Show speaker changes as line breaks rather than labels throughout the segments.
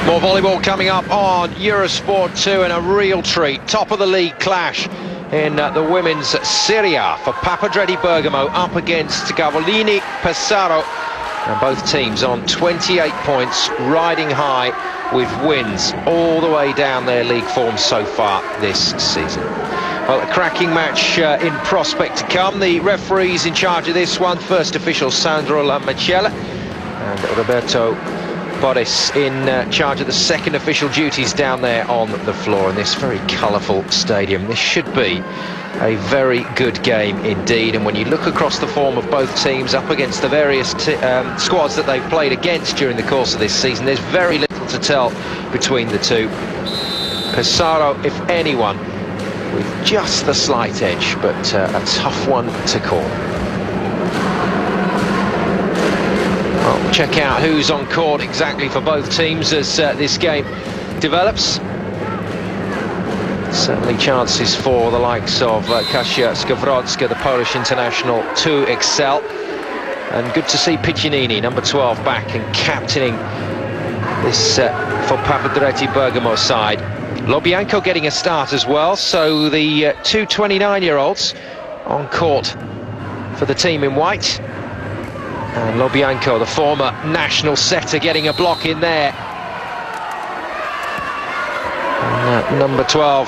More volleyball coming up on Eurosport 2 in a real treat. Top of the league clash in the women's Serie A for Papadretti Bergamo up against Gavolini Pesaro. And both teams on 28 points, riding high with wins all the way down their league form so far this season. Well, a cracking match in prospect to come. The referees in charge of this one, first official Sandro Lamacella and Roberto Boris in charge of the second official duties down there on the floor in this very colourful stadium. This should be a very good game indeed, and when you look across the form of both teams up against the various squads that they've played against during the course of this season, there's very little to tell between the two. Pesaro, if anyone, with just the slight edge, but a tough one to call. Well, check out who's on court exactly for both teams as this game develops. Certainly chances for the likes of Kasia Skowronska, the Polish international, to excel. And good to see Piccinini, number 12, back and captaining this for Papadretti Bergamo side. Lobianco getting a start as well, so the two 29-year-olds on court for the team in white. And Lobianco, the former national setter, getting a block in there. And, number 12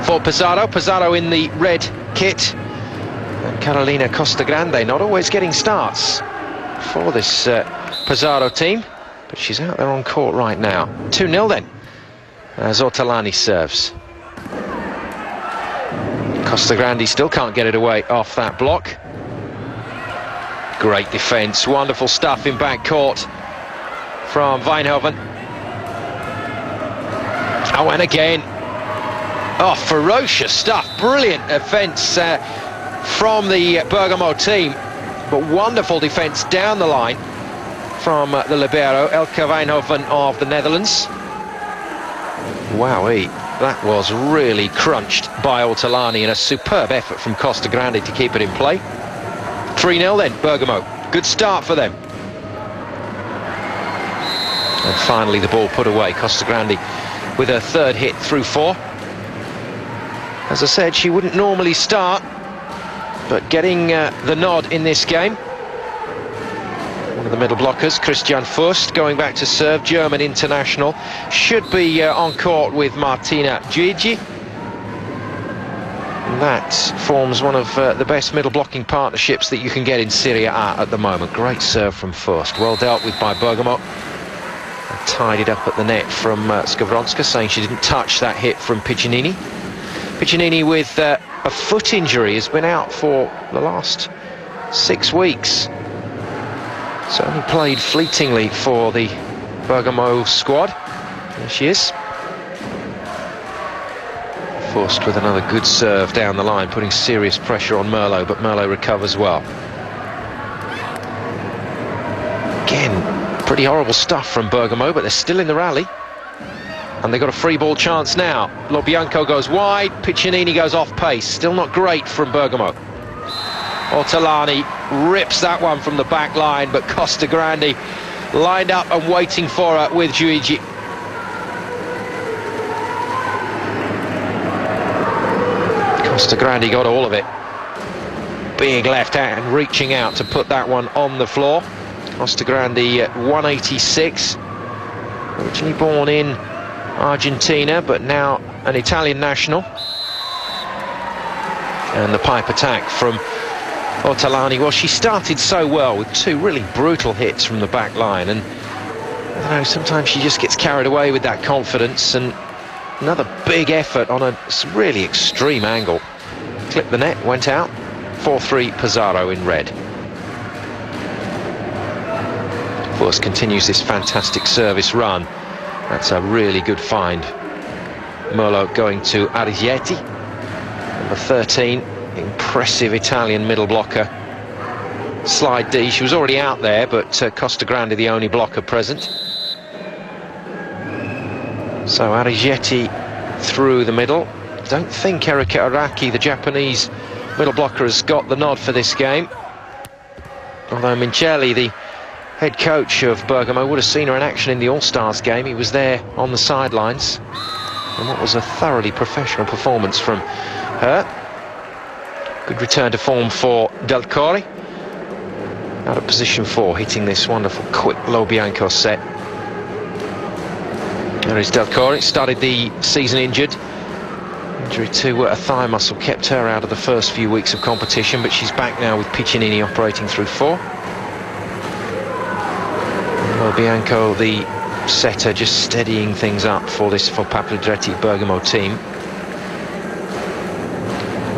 for Pesaro. Pesaro in the red kit. And Carolina Costagrande not always getting starts for this Pesaro team, but she's out there on court right now. 2-0 then, as Ortolani serves. Costagrande still can't get it away off that block. Great defence, wonderful stuff in backcourt from Wijnhoven. Oh, and again. Oh, ferocious stuff. Brilliant defence from the Bergamo team, but wonderful defence down the line from the libero, Elke Wijnhoven of the Netherlands. Wowee, that was really crunched by Ortolani, and a superb effort from Costagrande to keep it in play. 3-0 then, Bergamo. Good start for them. And finally the ball put away. Costagrande with her third hit through 4. As I said, she wouldn't normally start, but getting the nod in this game. One of the middle blockers, Christian Fust, going back to serve, German international, should be on court with Martina Gigi. That forms one of the best middle blocking partnerships that you can get in Serie A at the moment. Great serve from Fust, well dealt with by Bergamo. And tied it up at the net from Skowronska, saying she didn't touch that hit from Piccinini. Piccinini with a foot injury, has been out for the last 6 weeks. So only played fleetingly for the Bergamo squad. There she is. Fust with another good serve down the line, putting serious pressure on Merlo, but Merlo recovers well. Again, pretty horrible stuff from Bergamo, but they're still in the rally. And they've got a free ball chance now. Lobianco goes wide, Piccinini goes off pace. Still not great from Bergamo. Ortolani rips that one from the back line, but Costagrande lined up and waiting for her with Giuigi. Costagrande got all of it. Big left hand reaching out to put that one on the floor. Costagrande at 186. Originally born in Argentina, but now an Italian national. And the pipe attack from Ortolani. Well, she started so well with 2 really brutal hits from the back line, and I don't know, sometimes she just gets carried away with that confidence. And another big effort on a really extreme angle. Clipped the net, went out. 4-3 Pesaro in red. Fust continues this fantastic service run. That's a really good find. Merlo going to Arrighetti. Number 13, impressive Italian middle blocker. Slide D, she was already out there, but Costagrande the only blocker present. So Arrighetti through the middle. Don't think Erika Araki, the Japanese middle blocker, has got the nod for this game. Although Mincelli, the head coach of Bergamo, would have seen her in action in the All-Stars game. He was there on the sidelines, and what was a thoroughly professional performance from her. Good return to form for Del Core. Out of position 4, hitting this wonderful quick low bianco set. There is Del Core. Started the season injured. Injury to a thigh muscle kept her out of the first few weeks of competition, but she's back now with Piccinini operating through 4. Low bianco, the setter, just steadying things up for this Papagedretti Bergamo team.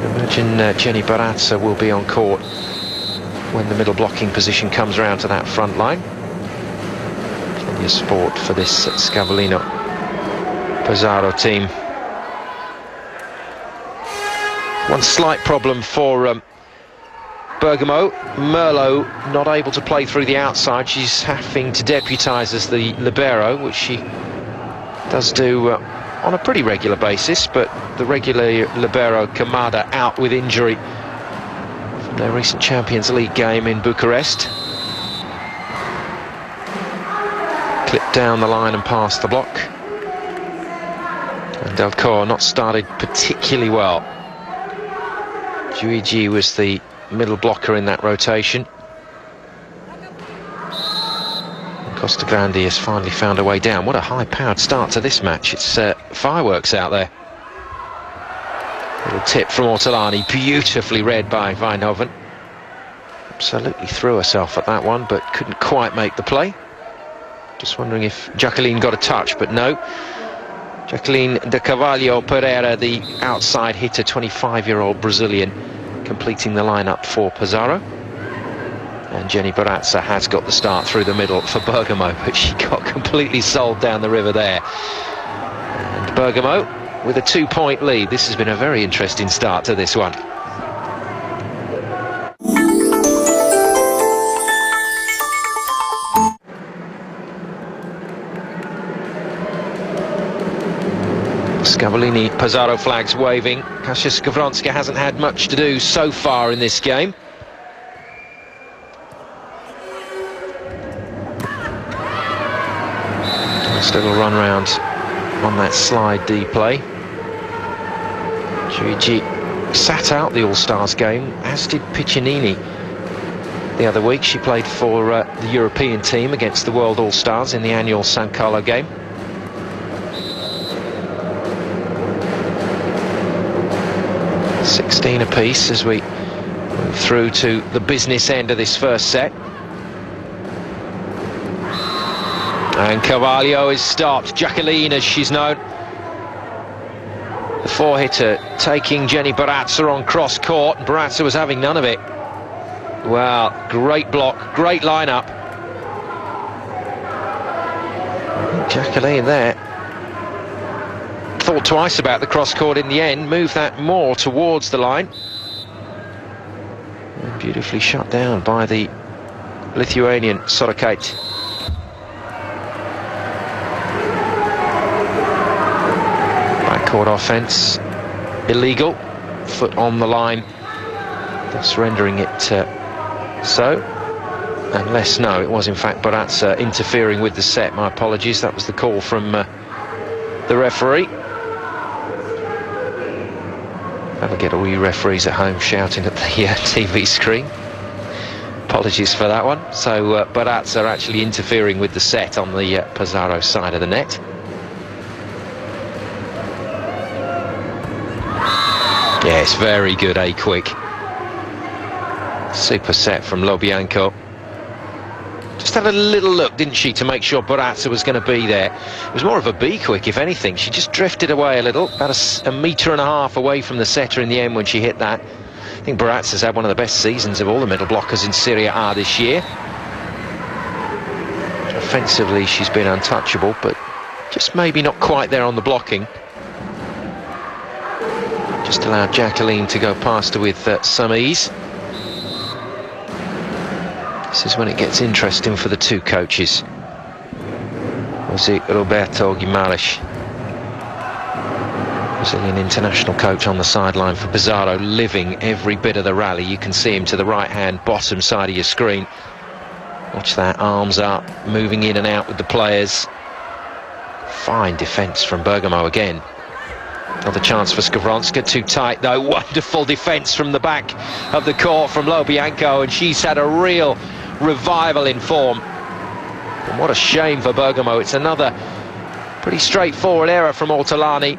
I imagine Jenny Barazza will be on court when the middle blocking position comes round to that front line. Plenty of sport for this Scavolino Pesaro team. One slight problem for Bergamo. Merlo not able to play through the outside. She's having to deputise as the libero, which she does do on a pretty regular basis, but the regular libero Kamada out with injury from their recent Champions League game in Bucharest. Clipped down the line and past the block. And Del Core not started particularly well. Giuigi was the middle blocker in that rotation. And Costa Grande has finally found a way down. What a high-powered start to this match. It's fireworks out there. Little tip from Ortolani, beautifully read by Wijnhoven. Absolutely threw herself at that one, but couldn't quite make the play. Just wondering if Jacqueline got a touch, but no. Jacqueline de Carvalho Pereira, the outside hitter, 25-year-old Brazilian, completing the lineup for Pesaro. And Jenny Barazza has got the start through the middle for Bergamo, but she got completely sold down the river there. And Bergamo with a 2-point lead. This has been a very interesting start to this one. Scavolini, Pesaro flags waving. Kasia Skowronska hasn't had much to do so far in this game. Nice little run round on that slide D play. Giuigi sat out the All-Stars game, as did Piccinini the other week. She played for the European team against the World All-Stars in the annual San Carlo game. 16 apiece as we move through to the business end of this first set. And Carvalho is stopped. Jacqueline, as she's known. The 4-hitter taking Jenny Barazza on cross court. Barazza was having none of it. Well, great block, great lineup. Jacqueline there thought twice about the cross court in the end, moved that more towards the line. And beautifully shut down by the Lithuanian Sorokait. Backcourt offence, illegal, foot on the line, thus rendering it so. Unless, no, it was in fact Barazza interfering with the set. My apologies, that was the call from the referee. That'll get all you referees at home shouting at the TV screen. Apologies for that one. So Barazza actually interfering with the set on the Pesaro side of the net. Yes, very good, quick. Super set from Lobianco. Just had a little look, didn't she, to make sure Barazza was going to be there. It was more of a B-quick, if anything. She just drifted away a little, about a metre and a half away from the setter in the end when she hit that. I think Barazza's had one of the best seasons of all the middle blockers in Serie A this year. Offensively, she's been untouchable, but just maybe not quite there on the blocking. Just allowed Jacqueline to go past her with some ease. This is when it gets interesting for the two coaches. José Roberto Guimarães, Brazilian international coach, on the sideline for Pesaro, living every bit of the rally. You can see him to the right-hand bottom side of your screen. Watch that, arms up, moving in and out with the players. Fine defence from Bergamo again. Another chance for Skowronska, too tight though. Wonderful defence from the back of the court from Lobianco, and she's had a real revival in form. And what a shame for Bergamo. It's another pretty straightforward error from Ortolani.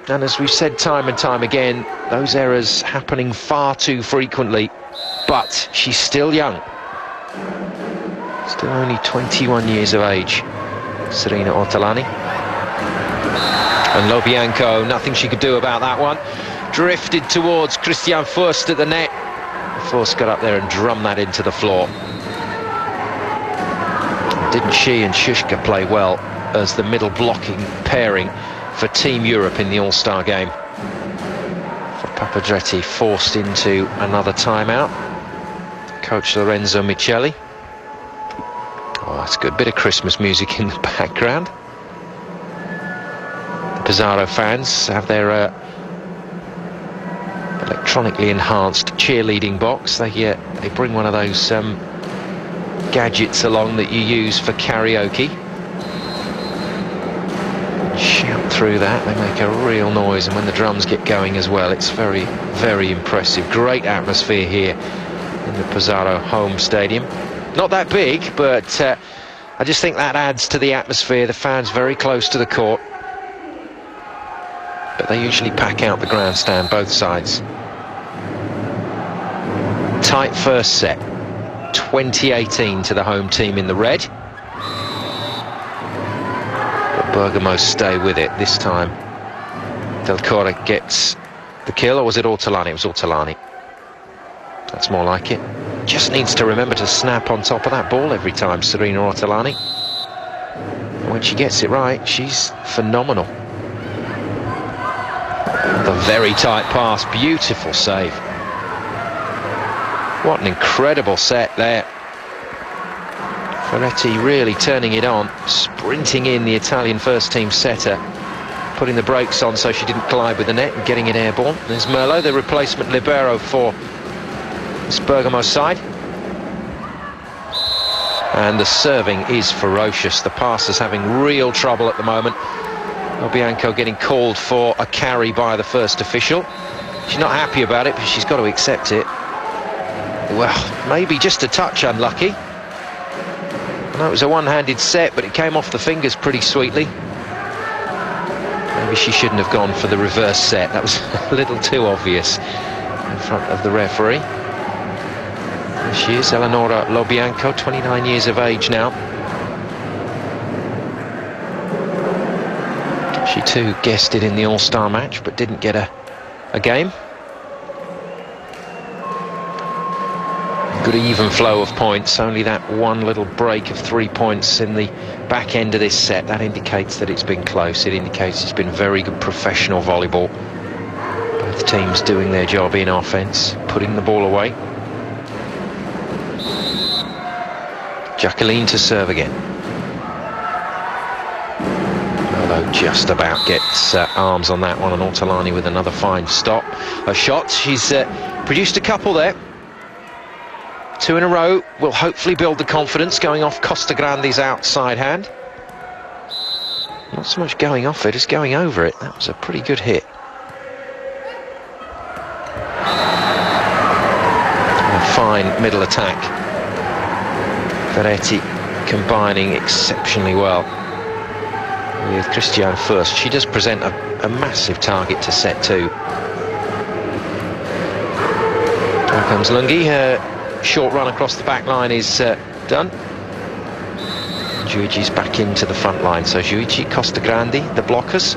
And as we've said time and time again, those errors happening far too frequently. But she's still young. Still only 21 years of age, Serena Ortolani. And Lobianco, nothing she could do about that one. Drifted towards Christian Fürst at the net. Fürst got up there and drummed that into the floor. Didn't she and Shushka play well as the middle blocking pairing for Team Europe in the All-Star game? For Papadretti, forced into another timeout. Coach Lorenzo Micheli. Oh, that's a good bit of Christmas music in the background. The PESARO fans have their electronically enhanced cheerleading box. They bring one of those gadgets along that you use for karaoke. Shout through that, they make a real noise, and when the drums get going as well, it's very, very impressive. Great atmosphere here in the PESARO home stadium. Not that big, but I just think that adds to the atmosphere. The fans very close to the court, but they usually pack out the grandstand, both sides. Tight first set, 20-18 to the home team in the red. But Bergamo stay with it this time. Del Corre gets the kill, or was it Ortolani? It was Ortolani. That's more like it. Just needs to remember to snap on top of that ball every time, Serena Ortolani. And when she gets it right, she's phenomenal. The very tight pass, beautiful save. What an incredible set there. Ferretti really turning it on, sprinting in the Italian first team setter, putting the brakes on so she didn't collide with the net and getting it airborne. There's Merlo, the replacement libero for this Bergamo side. And the serving is ferocious. The passer's having real trouble at the moment. Lobianco getting called for a carry by the first official. She's not happy about it, but she's got to accept it. Well, maybe just a touch unlucky. I know it was a one-handed set, but it came off the fingers pretty sweetly. Maybe she shouldn't have gone for the reverse set. That was a little too obvious in front of the referee. There she is, Eleonora Lobianco, 29 years of age now. She too guested in the All-Star match, but didn't get a game. Good even flow of points, only that one little break of 3 points in the back end of this set. That indicates that it's been close. It indicates it's been very good professional volleyball. Both teams doing their job in offence, putting the ball away. Jacqueline to serve again. Merlo just about gets arms on that one, and Ortolani with another fine stop. A shot, she's produced a couple there. Two in a row will hopefully build the confidence, going off Costagrandi's outside hand. Not so much going off it as going over it. That was a pretty good hit. A fine middle attack. Ferretti combining exceptionally well with Christian Fürst. She does present a massive target to set two. Here comes Lungi. Her short run across the back line is done. Giugi's back into the front line. So Giugi, Costagrandi, the blockers.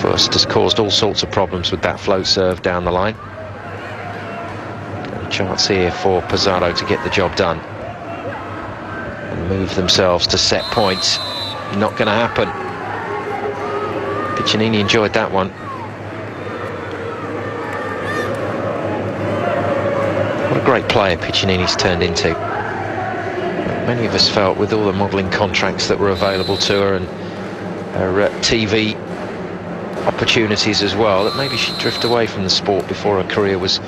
Fürst has caused all sorts of problems with that float serve down the line. A chance here for PESARO to get the job done and move themselves to set points. Not going to happen. Piccinini enjoyed that one. What a great player Piccinini's turned into. Many of us felt, with all the modelling contracts that were available to her and her TV opportunities as well, that maybe she'd drift away from the sport before her career was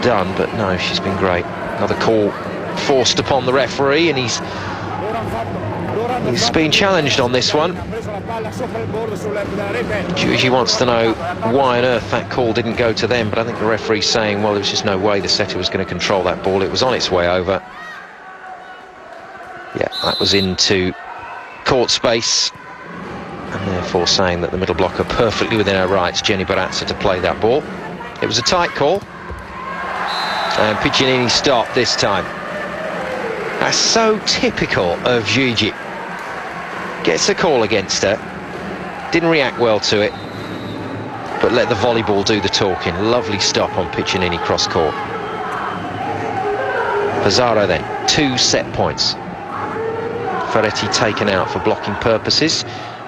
done, but no, she's been great. Another call forced upon the referee, and he's been challenged on this one. She wants to know why on earth that call didn't go to them, but I think the referee's saying, well, there was just no way the setter was going to control that ball. It was on its way over. Yeah, that was into court space, and therefore saying that the middle blocker perfectly within her rights, Jenny Barazza, to play that ball. It was a tight call, and Piccinini stopped this time. That's so typical of Gigi. Gets a call against her, didn't react well to it, but let the volleyball do the talking. Lovely stop on Piccinini cross court. PESARO then, 2 set points. Ferretti taken out for blocking purposes.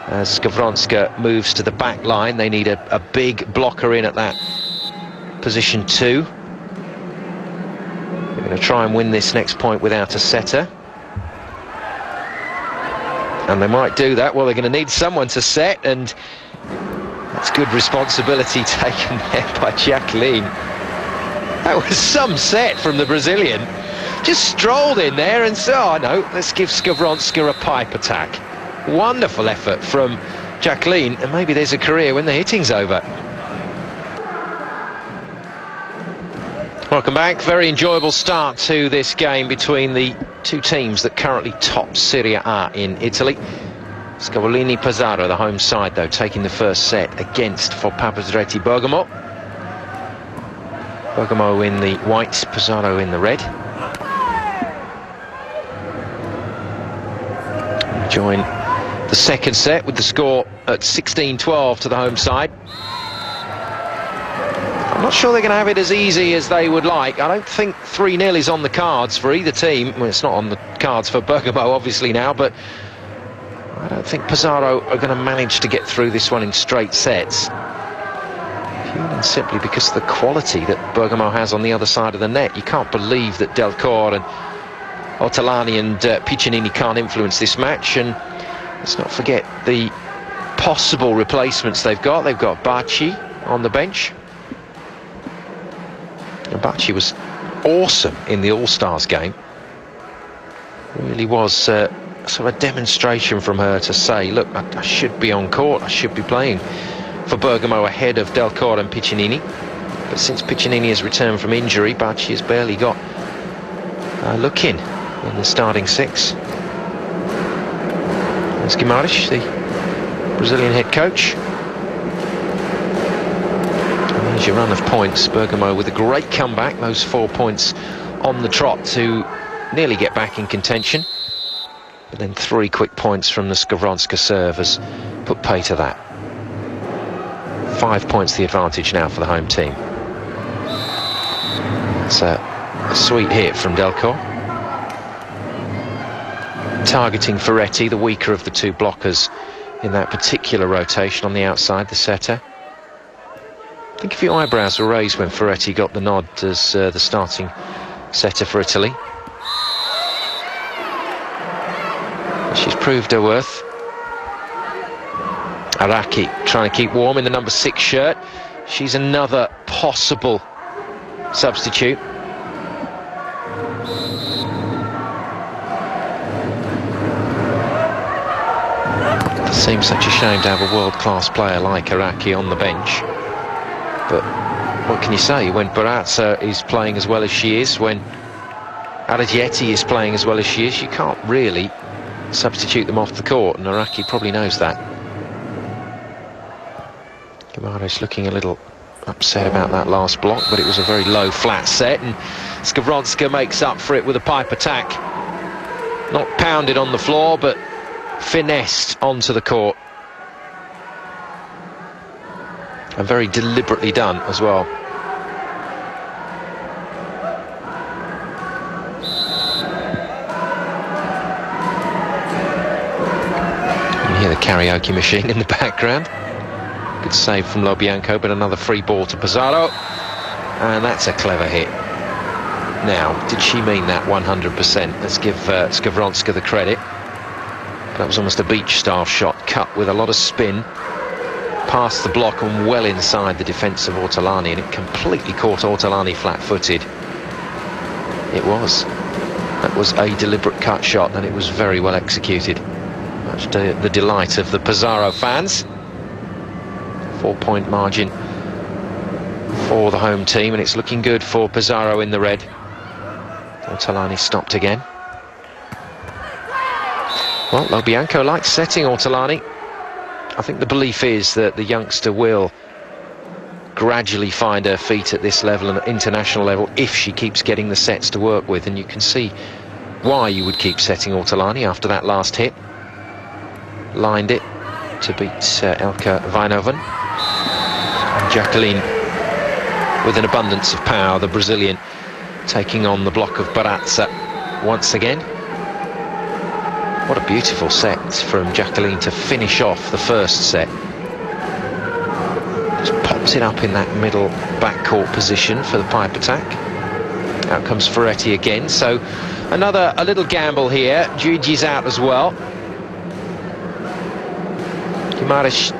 As Skowronska moves to the back line, they need a big blocker in at that position 2. They're going to try and win this next point without a setter. And they might do that. Well, they're going to need someone to set, and that's good responsibility taken there by Jacqueline. That was some set from the Brazilian. Just strolled in there and said, oh no, let's give Skowronska a pipe attack. Wonderful effort from Jacqueline, and maybe there's a career when the hitting's over. Welcome back. Very enjoyable start to this game between the two teams that currently top Serie A in Italy. Scavolini PESARO, the home side though, taking the first set against for Papadretti Bergamo. Bergamo in the white, PESARO in the red. We join the second set with the score at 16-12 to the home side. I'm not sure they're going to have it as easy as they would like. I don't think 3-0 is on the cards for either team. Well, it's not on the cards for Bergamo, obviously, now, but I don't think PESARO are going to manage to get through this one in straight sets. Purely and simply because of the quality that Bergamo has on the other side of the net. You can't believe that Delcor and Ortolani and Piccinini can't influence this match. And let's not forget the possible replacements they've got. They've got Bacci on the bench. Bacci was awesome in the All-Stars game. Really was sort of a demonstration from her to say, look, I should be on court, I should be playing for Bergamo ahead of Delcor and Piccinini. But since Piccinini has returned from injury, Bacci has barely got a look in the starting 6. There's Guimarães, the Brazilian head coach. Your run of points. Bergamo with a great comeback, those 4 points on the trot to nearly get back in contention, but then 3 quick points from the Skowronska serve has put pay to that. 5 points the advantage now for the home team. It's a sweet hit from Delcor, targeting Ferretti, the weaker of the two blockers in that particular rotation on the outside, the setter. I think a few eyebrows were raised when Ferretti got the nod as the starting setter for Italy. She's proved her worth. Araki trying to keep warm in the number 6 shirt. She's another possible substitute. It seems such a shame to have a world-class player like Araki on the bench. But what can you say when Barazza is playing as well as she is, when Aragietti is playing as well as she is? You can't really substitute them off the court, and Araki probably knows that. Guimarães looking a little upset about that last block, but it was a very low flat set, and Skowronska makes up for it with a pipe attack. Not pounded on the floor, but finessed onto the court. And very deliberately done as well. You can hear the karaoke machine in the background. Good save from Lobianco, but another free ball to PESARO. And that's a clever hit. Now, did she mean that 100%? Let's give Skowronska the credit. That was almost a beach staff shot, cut with a lot of spin. past the block and well inside the defence of Ortolani, and it completely caught Ortolani flat-footed. It was. That was a deliberate cut shot, and it was very well executed. Much to the delight of the PESARO fans. 4-point margin for the home team, and it's looking good for PESARO in the red. Ortolani stopped again. Well, Lobianco likes setting Ortolani. I think the belief is that the youngster will gradually find her feet at this level and at international level if she keeps getting the sets to work with, and you can see why you would keep setting Ortolani after that last hit. Lined it to beat Elke Wijnhoven. And Jacqueline, with an abundance of power, the Brazilian, taking on the block of Barazza once again. What a beautiful set from Jacqueline to finish off the first set. Just pops it up in that middle backcourt position for the pipe attack. Out comes Ferretti again, so a little gamble here. Gigi's out as well. Guimarães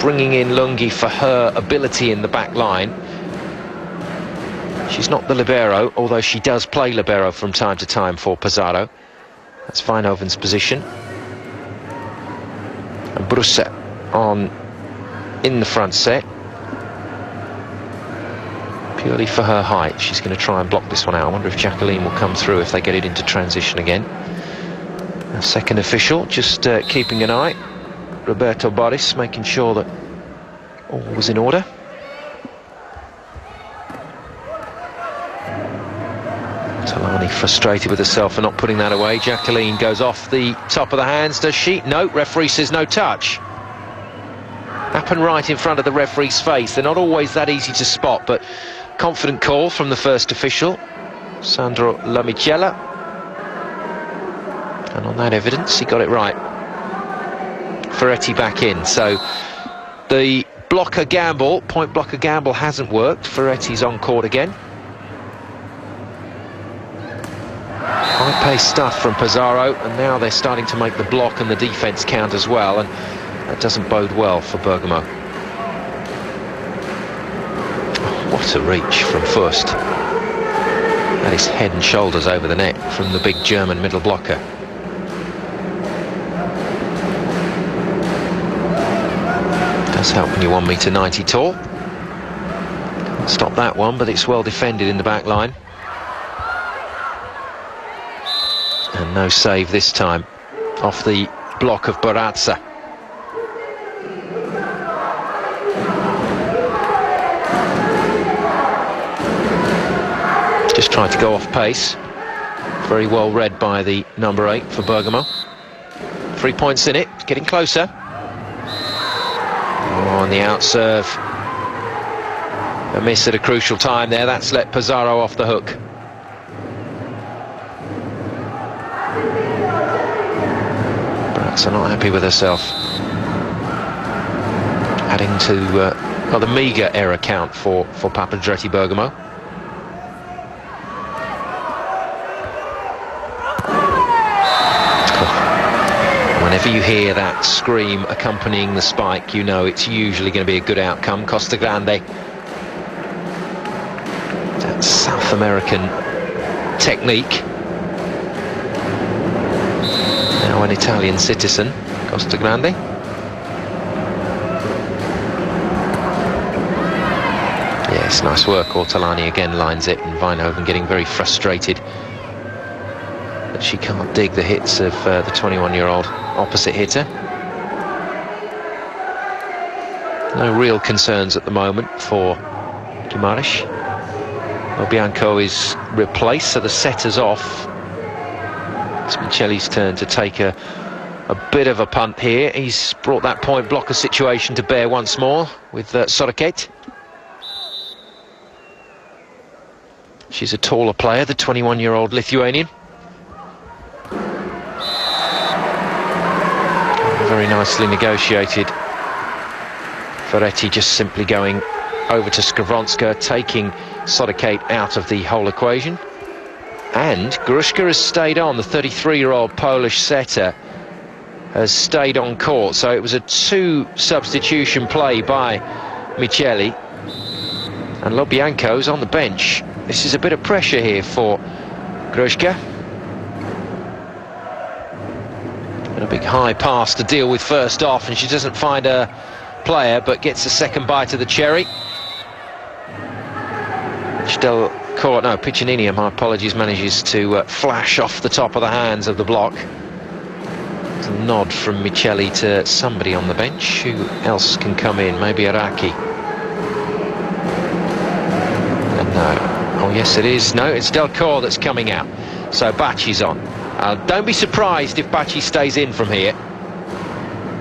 bringing in Lungi for her ability in the back line. She's not the libero, although she does play libero from time to time for PESARO. That's Wijnhoven's position. And Bruce on in the front set. Purely for her height, she's going to try and block this one out. I wonder if Jacqueline will come through if they get it into transition again. A second official just keeping an eye. Roberto Boris, making sure that all was in order. Ortolani frustrated with herself for not putting that away. Jacqueline goes off the top of the hands, does she? No, referee says no touch. Happened right in front of the referee's face. They're not always that easy to spot, but confident call from the first official, Sandro Lamicella. And on that evidence, he got it right. Ferretti back in, so the blocker gamble, point blocker gamble hasn't worked. Ferretti's on court again. High-paced stuff from PESARO, and now they're starting to make the block and the defence count as well, and that doesn't bode well for Bergamo. Oh, what a reach from Fürst. That is head and shoulders over the net from the big German middle blocker. Does help when you're 1.90 m tall. Can't stop that one, but it's well defended in the back line. And no save this time off the block of Barazza. Just tried to go off pace. Very well read by the number 8 for Bergamo. 3 points in it, getting closer. Oh, on the out serve. A miss at a crucial time there. That's let PESARO off the hook. Barazza not happy with herself. Adding to the meagre error count for Papandretti Bergamo. Whenever you hear that scream accompanying the spike, you know it's usually going to be a good outcome. Costa Grande, that South American technique. Now an Italian citizen, Costa Grande. Yes, nice work. Ortolani again lines it, and Wijnhoven getting very frustrated that she can't dig the hits of the 21-year-old opposite hitter. No real concerns at the moment for Guimarães. Lobianco is replaced, so the setter's off. It's Micheli's turn to take a bit of a punt here. He's brought that point blocker situation to bear once more with Soroket. She's a taller player, the 21-year-old Lithuanian. Very nicely negotiated. Ferretti just simply going over to Skowronska, taking Soroket out of the whole equation. And Gruszka has stayed on. The 33-year-old Polish setter has stayed on court. So it was a 2 substitution play by Micheli. And Lobianco's on the bench. This is a bit of pressure here for Gruszka. And a big high pass to deal with first off, and she doesn't find a player, but gets a second bite of the cherry. Piccinini, my apologies, manages to flash off the top of the hands of the block. It's a nod from Micheli to somebody on the bench. Who else can come in? Maybe Araki. And no. Oh, yes, it is. No, it's Delcor that's coming out. So Bacci's on. Don't be surprised if Bacci stays in from here.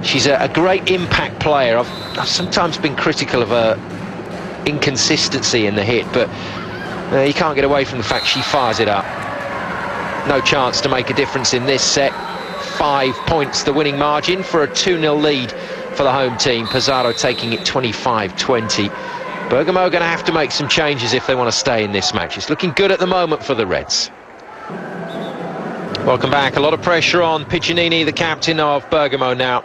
She's a great impact player. I've sometimes been critical of her inconsistency in the hit, but you can't get away from the fact she fires it up. No chance to make a difference in this set. 5 points the winning margin for a 2-0 lead for the home team. Pesaro taking it 25-20. Bergamo are going to have to make some changes if they want to stay in this match. It's looking good at the moment for the Reds. Welcome back. A lot of pressure on Piccinini, the captain of Bergamo now.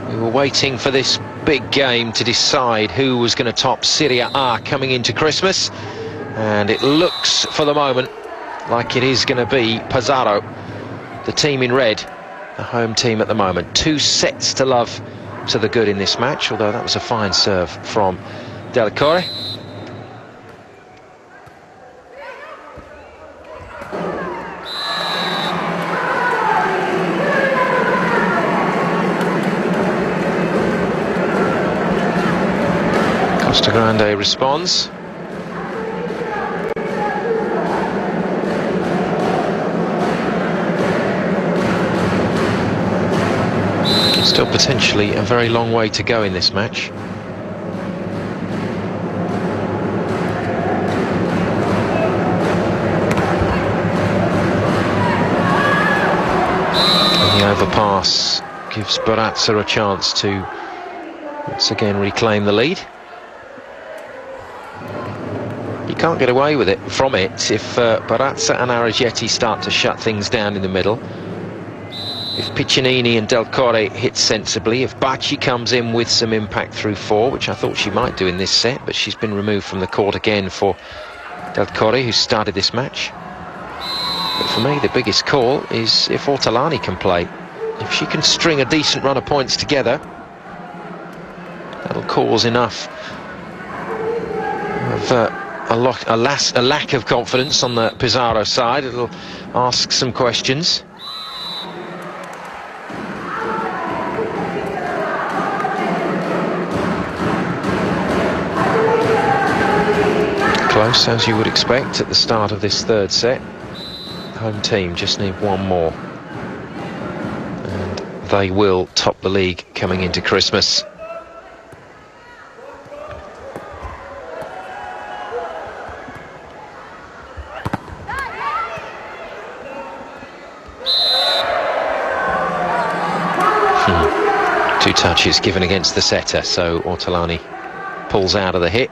We were waiting for this big game to decide who was going to top Serie A coming into Christmas, and it looks for the moment like it is going to be Pesaro, the team in red, the home team at the moment. 2 sets to love to the good in this match, although that was a fine serve from Delcore. Costa Grande responds. Still potentially a very long way to go in this match. And the overpass gives Barazza a chance to once again reclaim the lead. You can't get away with it from it if Barazza and Aragetti start to shut things down in the middle. If Piccinini and Delcore hit sensibly, if Bacci comes in with some impact through 4, which I thought she might do in this set, but she's been removed from the court again for Delcore, who started this match. But for me, the biggest call is if Ortolani can play. If she can string a decent run of points together, that'll cause enough of a lack of confidence on the Pesaro side. It'll ask some questions. Close, as you would expect at the start of this 3rd set. The home team just need 1 more, and they will top the league coming into Christmas. Two touches given against the setter, so Ortolani pulls out of the hit.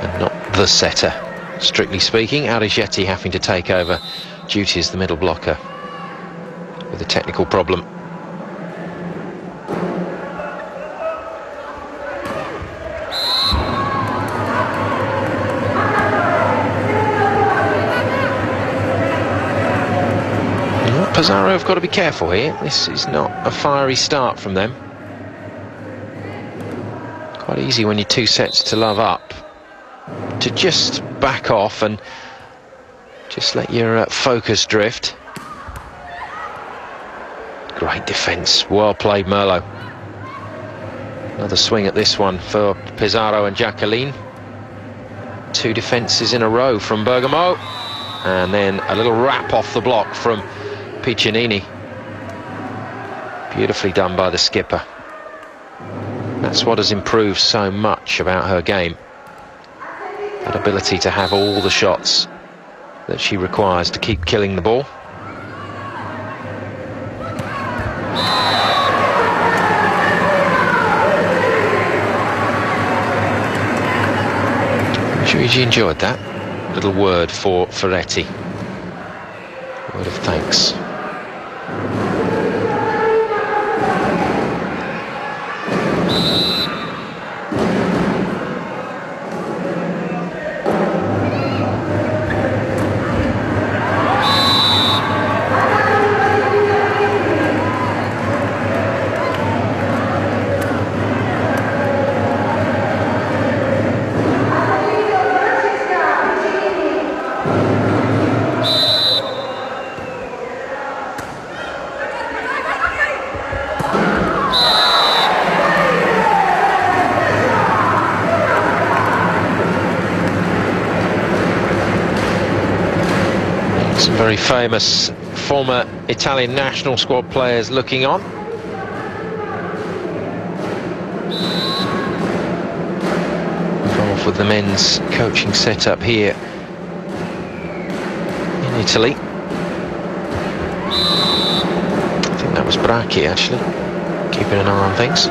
And not the setter, strictly speaking. Aragetti having to take over duty as the middle blocker with a technical problem. Pesaro have got to be careful here. This is not a fiery start from them. Quite easy when you're 2 sets to love up to just back off and just let your focus drift. Great defence. Well played, Merlo. Another swing at this one for Pesaro and Jacqueline. 2 defences in a row from Bergamo. And then a little wrap off the block from Piccinini. Beautifully done by the skipper. That's what has improved so much about her game. That ability to have all the shots that she requires to keep killing the ball. I'm sure you enjoyed that little word for Ferretti. word of thanks. Some very famous former Italian national squad players looking on. Involved with the men's coaching setup here in Italy. I think that was Bracchi actually, keeping an eye on things.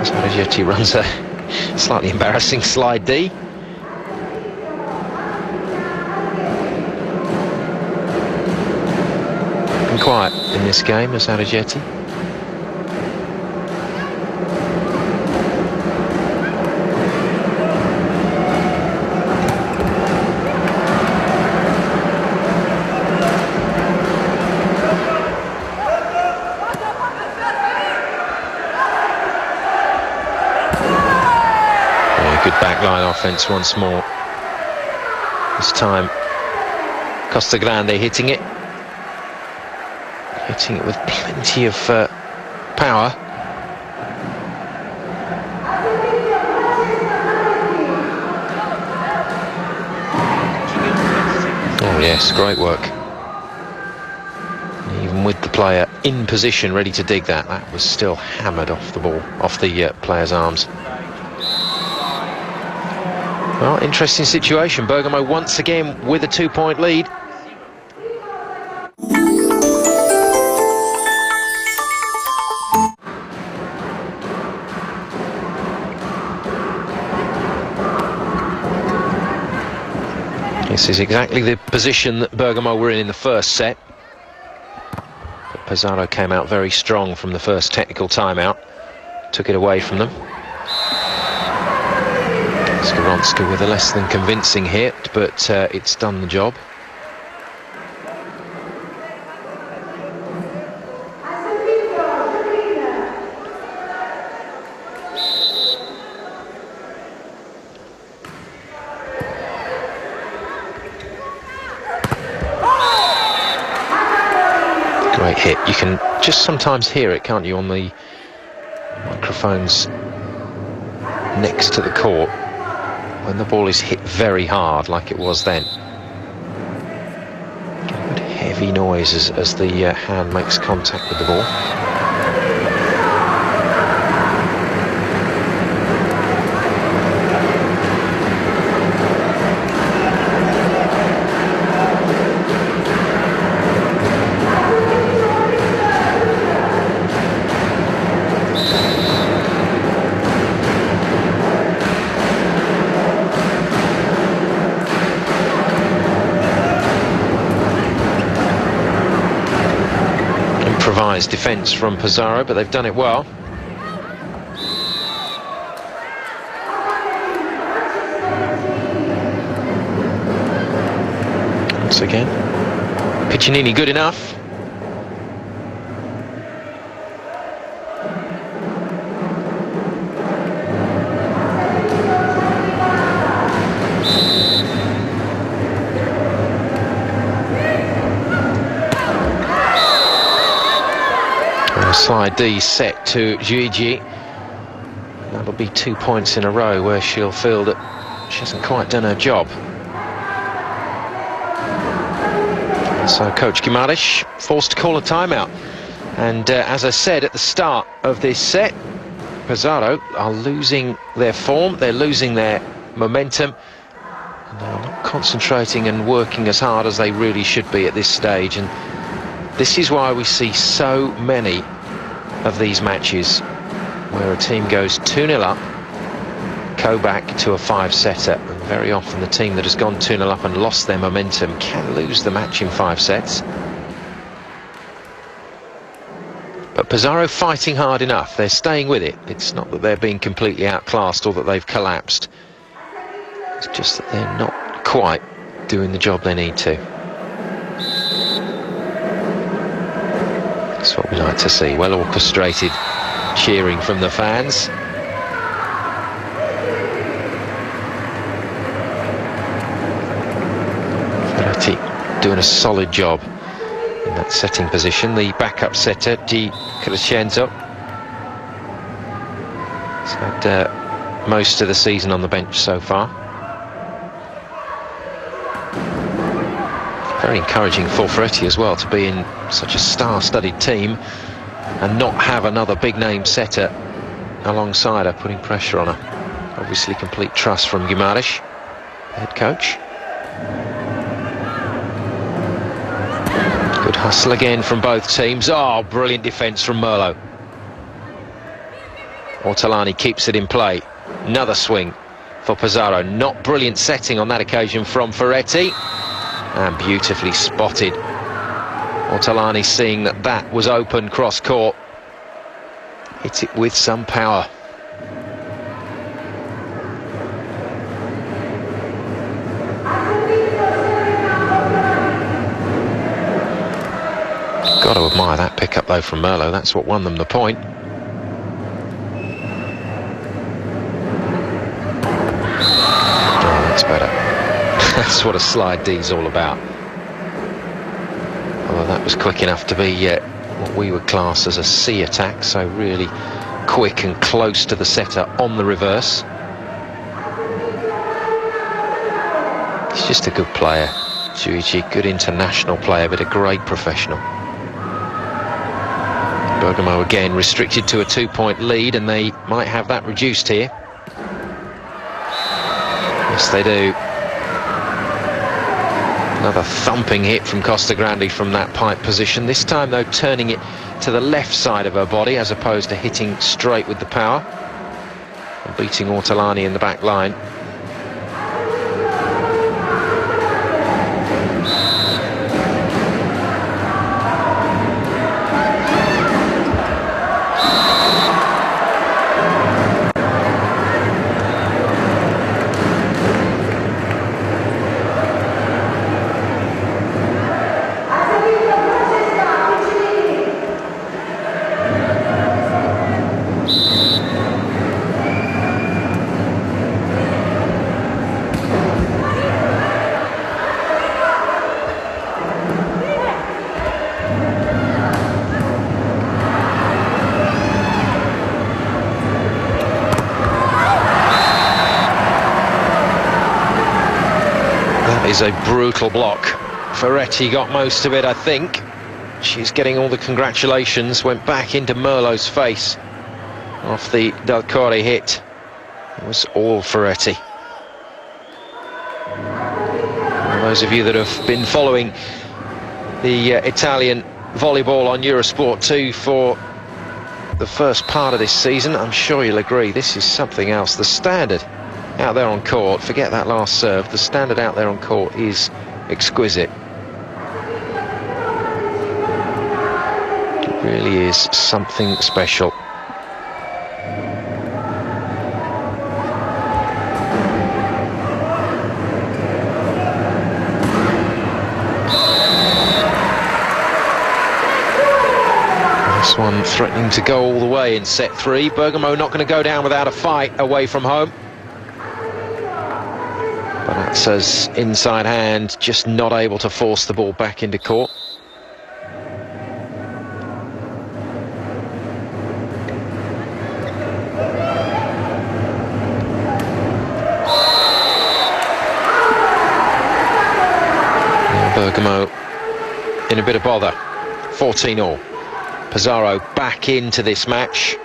Saraghetti runs a slightly embarrassing slide D. Quiet in this game as Saraghetti. Very good backline offense once more. This time Costagrande hitting it. Hitting it with plenty of power. Oh yes, great work. Even with the player in position, ready to dig that, that was still hammered off the ball, off the player's arms. Well, interesting situation. Bergamo once again with a 2-point lead. This is exactly the position that Bergamo were in the first set. But PESARO came out very strong from the first technical timeout. Took it away from them. Skaronska with a less than convincing hit, but it's done the job. Great hit. You can just sometimes hear it, can't you, on the microphones next to the court when the ball is hit very hard like it was then. Good heavy noise as the hand makes contact with the ball. Improvised defence from PESARO, but they've done it well. Once again, Piccinini good enough. Slide D set to Gigi. That'll be 2 points in a row where she'll feel that she hasn't quite done her job. And so Coach Guimaraes forced to call a timeout. And as I said at the start of this set, PESARO are losing their form, they're losing their momentum, and they're not concentrating and working as hard as they really should be at this stage. And this is why we see so many of these matches where a team goes 2-0 up, go back to a 5-setter, and very often the team that has gone 2-0 up and lost their momentum can lose the match in 5 sets. But PESARO fighting hard enough. They're staying with it. It's not that they're being completely outclassed or that they've collapsed. It's just that they're not quite doing the job they need to. That's what we like to see. Well orchestrated cheering from the fans. Ferretti doing a solid job in that setting position. The backup setter, Di Crescenzo, has had most of the season on the bench so far. Very encouraging for Ferretti as well to be in such a star-studded team and not have another big-name setter alongside her, putting pressure on her. Obviously complete trust from Guimaraes, head coach. Good hustle again from both teams. Oh, brilliant defence from Merlo. Ortolani keeps it in play. Another swing for PESARO. Not brilliant setting on that occasion from Ferretti. And beautifully spotted. Ortolani, seeing that that was open cross court, hit it with some power. Got to admire that pickup though from Merlo. That's what won them the point. Oh, that's better. That's what a slide D's all about. Although that was quick enough to be what we would class as a C attack, so really quick and close to the setter on the reverse. He's just a good player, Juichi, good international player, but a great professional. Bergamo again restricted to a 2-point lead, and they might have that reduced here. Yes, they do. Another thumping hit from Costa Grande from that pipe position. This time, though, turning it to the left side of her body as opposed to hitting straight with the power. And beating Ortolani in the back line. Is a brutal block. Ferretti got most of it, I think. She's getting all the congratulations. Went back into Merlo's face off the Del Core hit. It was all Ferretti. For those of you that have been following the Italian volleyball on Eurosport 2 for the first part of this season, I'm sure you'll agree this is something else. The standard out there on court, forget that last serve, the standard out there on court is exquisite. It really is something special. This one threatening to go all the way in set 3. Bergamo not going to go down without a fight away from home. Says inside hand, just not able to force the ball back into court. Now Bergamo in a bit of bother. 14-all. PESARO back into this match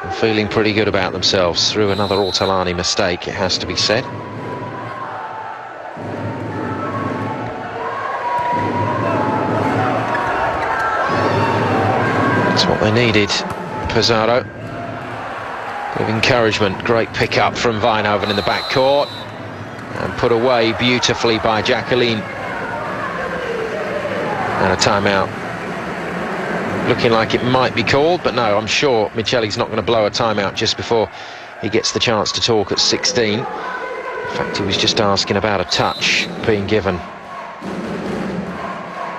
and feeling pretty good about themselves through another Ortolani mistake, it has to be said. What they needed, PESARO. Bit of encouragement, great pick-up from Wijnhoven in the back court and put away beautifully by Jacqueline. And a timeout looking like it might be called, but no, I'm sure Micheli's not going to blow a timeout just before he gets the chance to talk at 16. In fact, he was just asking about a touch being given,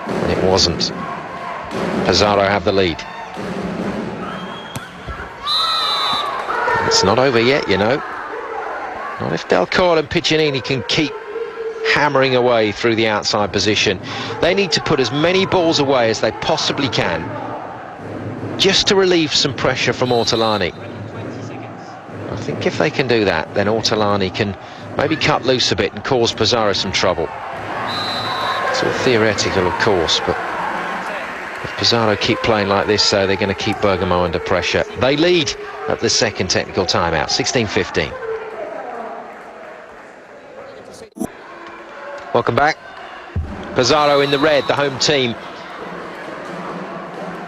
and it wasn't. PESARO have the lead. It's not over yet, you know. Not if Delcore and Piccinini can keep hammering away through the outside position. They need to put as many balls away as they possibly can, just to relieve some pressure from Ortolani. I think if they can do that, then Ortolani can maybe cut loose a bit and cause PESARO some trouble. It's all theoretical, of course, but if PESARO keep playing like this, they're going to keep Bergamo under pressure. They lead at the second technical timeout, 16-15. Welcome back. PESARO in the red, the home team,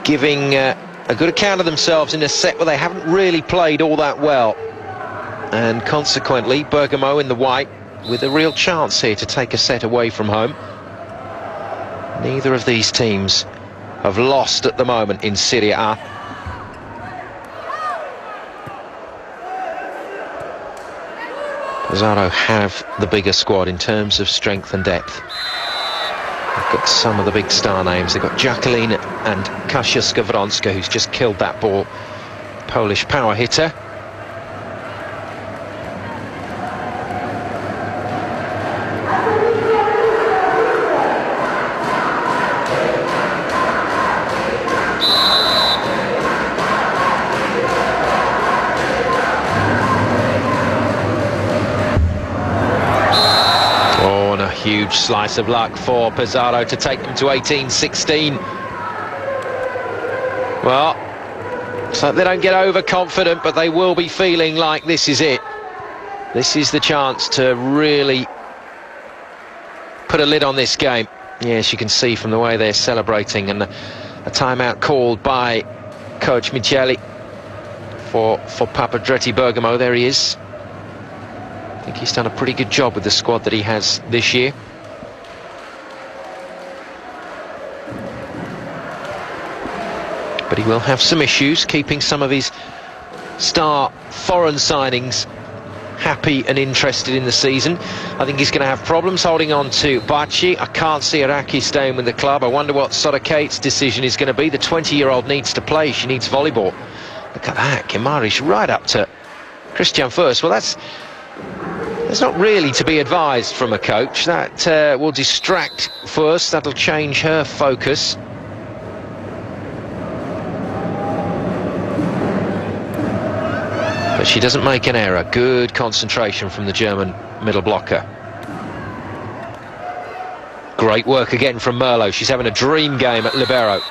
giving a good account of themselves in a set where they haven't really played all that well. And consequently, Bergamo in the white with a real chance here to take a set away from home. Neither of these teams have lost at the moment in Serie A. PESARO have the bigger squad in terms of strength and depth. They've got some of the big star names. They've got Jacqueline and Kasia Skowronska, who's just killed that ball. Polish power hitter. Huge slice of luck for PESARO to take them to 18-16. Well, so they don't get overconfident, but they will be feeling like this is it. This is the chance to really put a lid on this game. Yes, you can see from the way they're celebrating, and a timeout called by coach Micheli for Papadretti Bergamo. There he is. I think he's done a pretty good job with the squad that he has this year. But he will have some issues keeping some of his star foreign signings happy and interested in the season. I think he's going to have problems holding on to Bacci. I can't see Araki staying with the club. I wonder what Sotokate's decision is going to be. The 20-year-old needs to play. She needs volleyball. Look at that. Kimari's right up to Christian first. Well, that's not really to be advised from a coach. That will distract first. That'll change her focus. But she doesn't make an error. Good concentration from the German middle blocker. Great work again from Merlo. She's having a dream game at libero.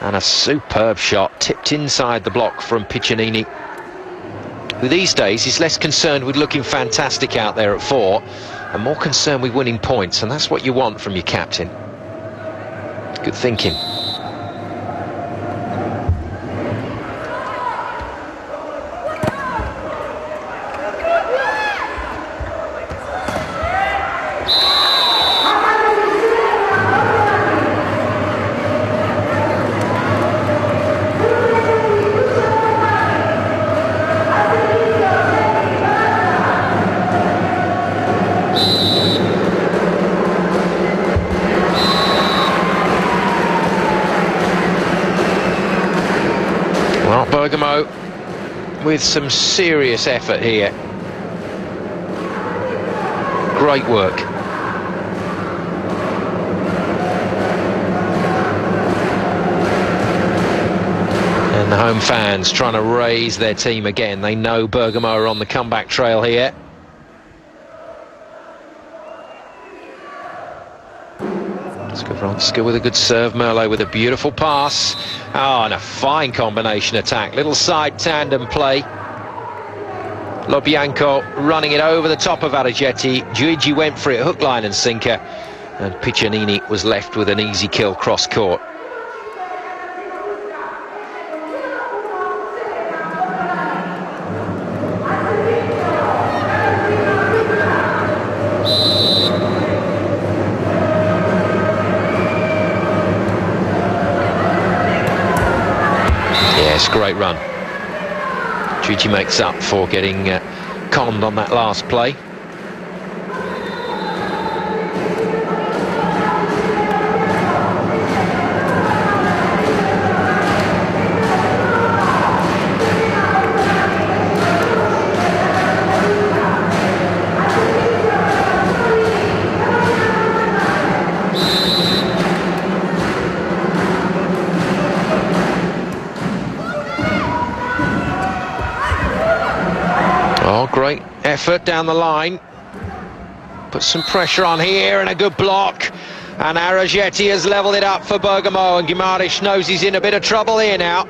And a superb shot tipped inside the block from Piccinini, who these days is less concerned with looking fantastic out there at 4 and more concerned with winning points, and that's what you want from your captain. Good thinking. Bergamo with some serious effort here. Great work. And the home fans trying to raise their team again. They know Bergamo are on the comeback trail here. Skowronska with a good serve, Merlo with a beautiful pass. Oh, and a fine combination attack. Little side tandem play. Lobianco running it over the top of Aragetti. Giuigi went for it, hook, line and sinker. And Piccinini was left with an easy kill cross court. Yes, great run. Gigi makes up for getting conned on that last play. Oh, great effort down the line. Put some pressure on here and a good block. And Aragetti has levelled it up for Bergamo, and Guimaraes knows he's in a bit of trouble here now.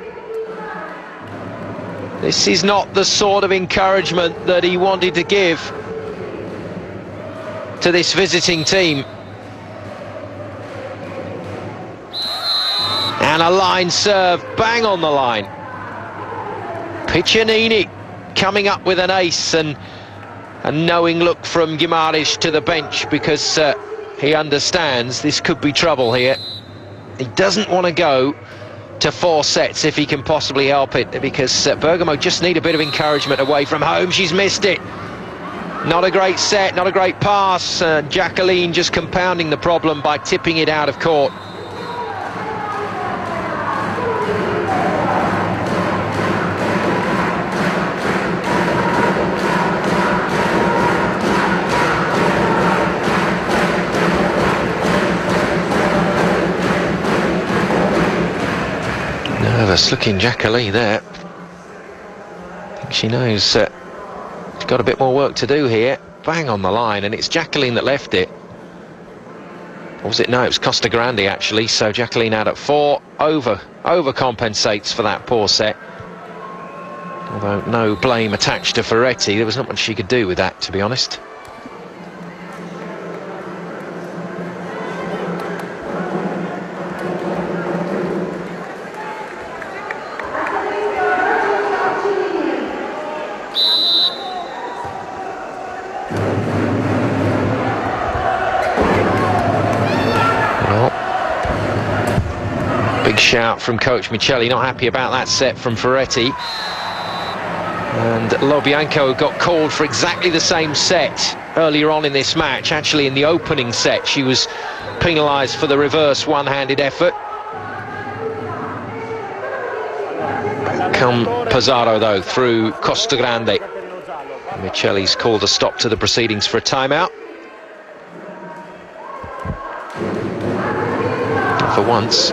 This is not the sort of encouragement that he wanted to give to this visiting team. And a line serve, bang on the line. Piccinini coming up with an ace, and a knowing look from Guimaraes to the bench, because he understands this could be trouble here. He doesn't want to go to 4 sets if he can possibly help it, because Bergamo just need a bit of encouragement away from home. She's missed it. Not a great set, not a great pass. Jacqueline just compounding the problem by tipping it out of court. Nervous looking Jacqueline there. I think she knows she's got a bit more work to do here. Bang on the line, and it's Jacqueline that left it. Or was it? No, it was Costa Grande actually. So Jacqueline out at 4, overcompensates for that poor set. Although no blame attached to Ferretti, there was not much she could do with that, to be honest. Big shout from coach Micheli, not happy about that set from Ferretti. And Lobianco got called for exactly the same set earlier on in this match. Actually, in the opening set, she was penalised for the reverse one-handed effort. Come PESARO, though, through Costa Grande. Micheli's called a stop to the proceedings for a timeout. For once,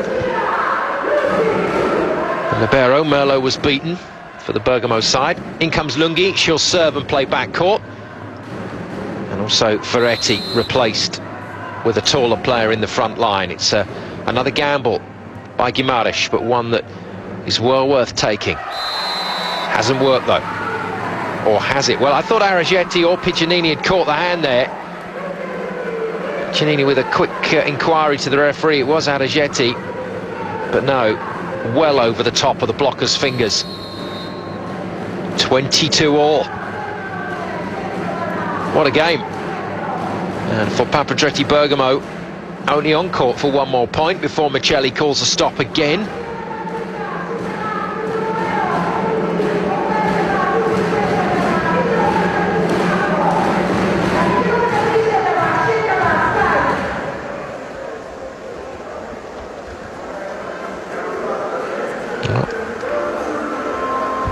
libero Merlo was beaten for the Bergamo side. In comes Lunghi, she'll serve and play back court. And also Ferretti replaced with a taller player in the front line. It's another gamble by Guimaraes, but one that is well worth taking. Hasn't worked though. Or has it? Well, I thought Aragetti or Piccinini had caught the hand there. Piccinini with a quick inquiry to the referee. It was Aragetti, but no, well over the top of the blocker's fingers. 22 all. What a game. And for Papadretti, Bergamo only on court for one more point before Micheli calls a stop again.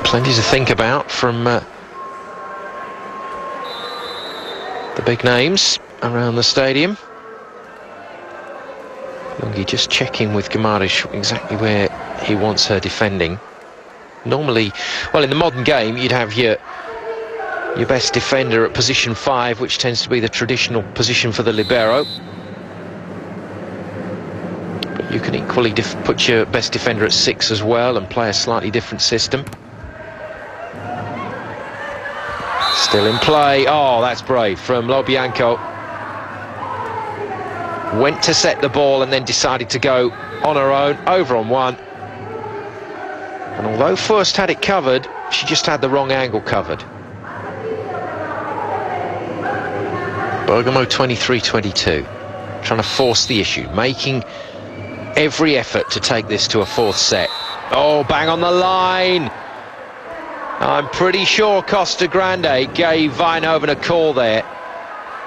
Plenty to think about from the big names around the stadium. Lunghi just checking with Guimaraes exactly where he wants her defending. Normally, well, in the modern game, you'd have your best defender at position 5, which tends to be the traditional position for the libero. But you can equally put your best defender at 6 as well and play a slightly different system. Still in play. Oh, that's brave from Lobianco. Went to set the ball and then decided to go on her own, over on one. And although First had it covered, she just had the wrong angle covered. Bergamo 23-22. Trying to force the issue, making every effort to take this to a fourth set. Oh, bang on the line. I'm pretty sure Costa Grande gave Wijnhoven a call there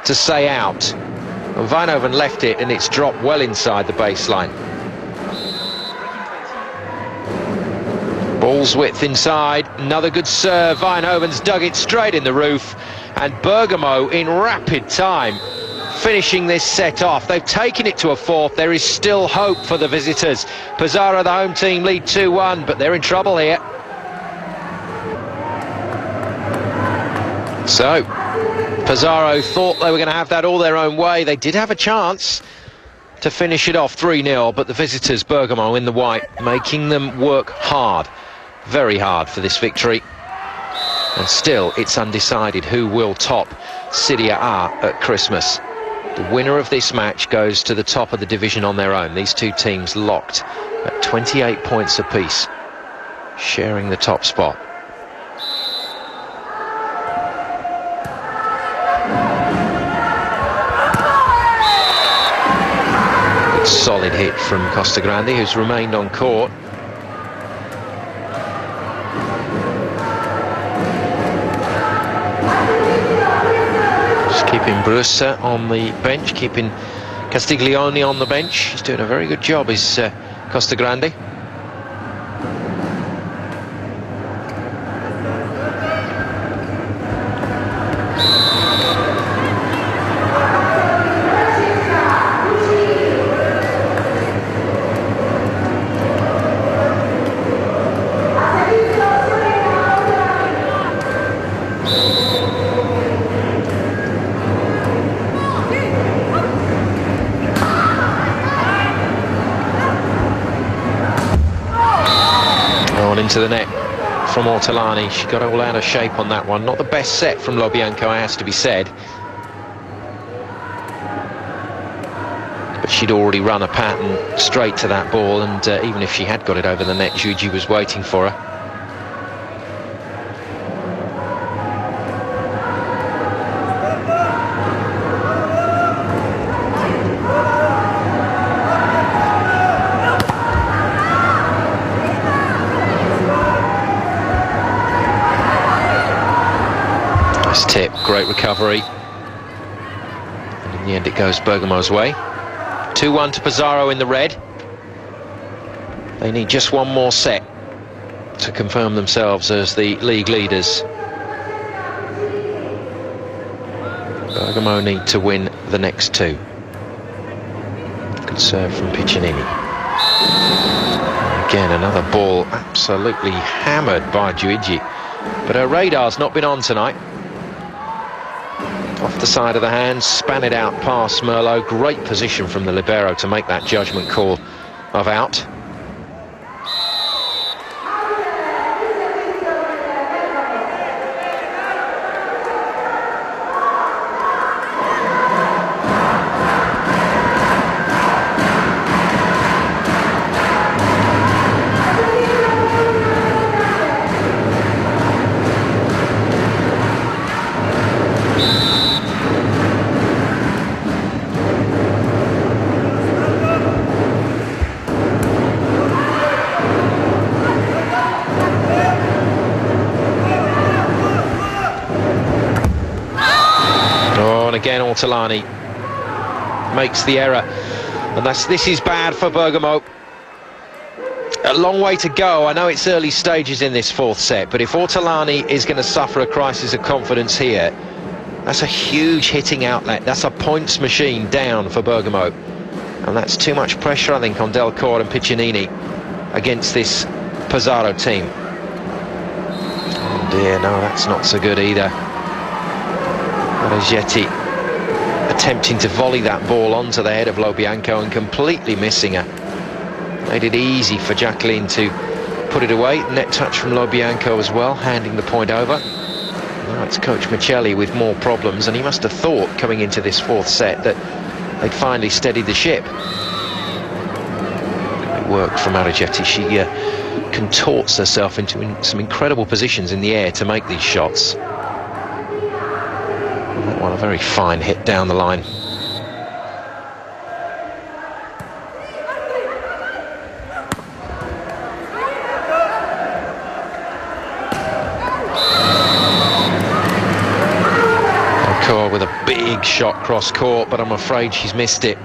to say out. Well, Wijnhoven left it and it's dropped well inside the baseline. Ball's width inside, another good serve. Wijnhoven's dug it straight in the roof, and Bergamo in rapid time finishing this set off. They've taken it to a fourth. There is still hope for the visitors. Pesaro, the home team, lead 2-1, but they're in trouble here. So Pesaro thought they were going to have that all their own way. They did have a chance to finish it off 3-0, but the visitors, Bergamo in the white, making them work hard, very hard for this victory. And still it's undecided who will top Serie A at Christmas. The winner of this match goes to the top of the division on their own. These two teams locked at 28 points apiece, sharing the top spot. Solid hit from Costa Grande, who's remained on court. Just keeping Brussa on the bench, keeping Castiglione on the bench. He's doing a very good job, is Costa Grande. Into the net from Ortolani. She got all out of shape on that one. Not the best set from Lobianco, it has to be said. But she'd already run a pattern straight to that ball, and even if she had got it over the net, Juji was waiting for her. Tip, great recovery, and in the end it goes Bergamo's way. 2-1 to Pesaro in the red. They need just one more set to confirm themselves as the league leaders. Bergamo need to win the next two. Good serve from Piccinini. Again, another ball absolutely hammered by Juigi, but her radar's not been on tonight. Off the side of the hand, span it out past Merlot. Great position from the libero to make that judgment call of out. Again, Ortolani makes the error, and this is bad for Bergamo. A long way to go. I know it's early stages in this fourth set, but if Ortolani is going to suffer a crisis of confidence here, that's a huge hitting outlet. That's a points machine down for Bergamo, and that's too much pressure, I think, on Del Cor and Piccinini against this Pesaro team. Oh dear, no, that's not so good either. Mareggetti attempting to volley that ball onto the head of Lobianco and completely missing her. Made it easy for Jacqueline to put it away. Net touch from Lobianco as well, handing the point over. Now it's Coach Michelli with more problems, and he must have thought coming into this fourth set that they'd finally steadied the ship. Great work from Mareggetti. She contorts herself into some incredible positions in the air to make these shots. That one, a very fine hit down the line. shot cross court, but I'm afraid she's missed it.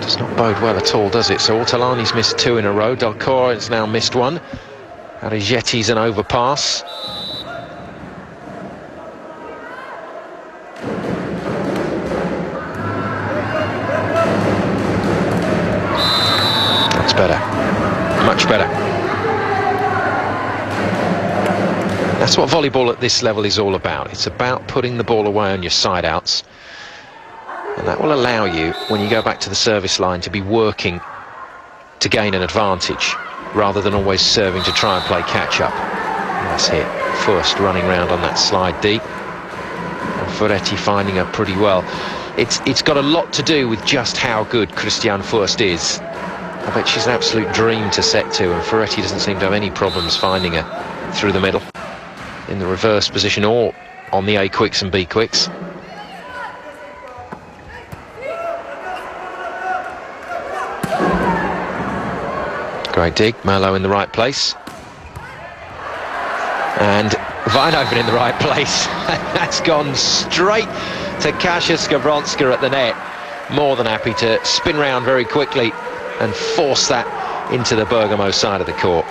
Does not bode well at all, does it? So Ortolani's missed 2 in a row. Delcora has now missed 1. Arigetti's an overpass. That's better. Much better. That's what volleyball at this level is all about. It's about putting the ball away on your side outs. And that will allow you, when you go back to the service line, to be working to gain an advantage, rather than always serving to try and play catch-up. Nice hit. First running round on that slide deep. And Ferretti finding her pretty well. It's got a lot to do with just how good Christiane Fürst is. I bet she's an absolute dream to set to, and Ferretti doesn't seem to have any problems finding her through the middle, in the reverse position or on the A-quicks and B-quicks. Great dig, Merlot in the right place. And Weinhoven in the right place. That's gone straight to Kasia Skowronska at the net. More than happy to spin round very quickly and force that into the Bergamo side of the court.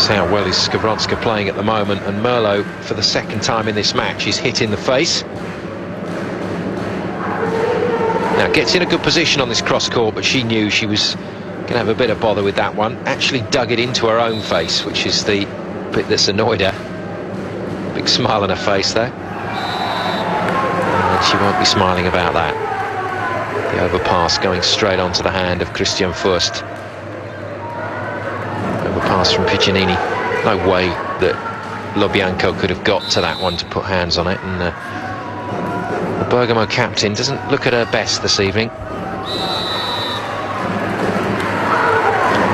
How well is Skowronska playing at the moment, and Merlot, for the second time in this match, is hit in the face. Now gets in a good position on this cross court, but she knew she was going to have a bit of bother with that one. Actually dug it into her own face, which is the bit that's annoyed her. Big smile on her face there. And she won't be smiling about that. The overpass going straight onto the hand of Christiane Fürst. Pass from Piccinini. No way that Lobianco could have got to that one to put hands on it, and the Bergamo captain doesn't look at her best this evening.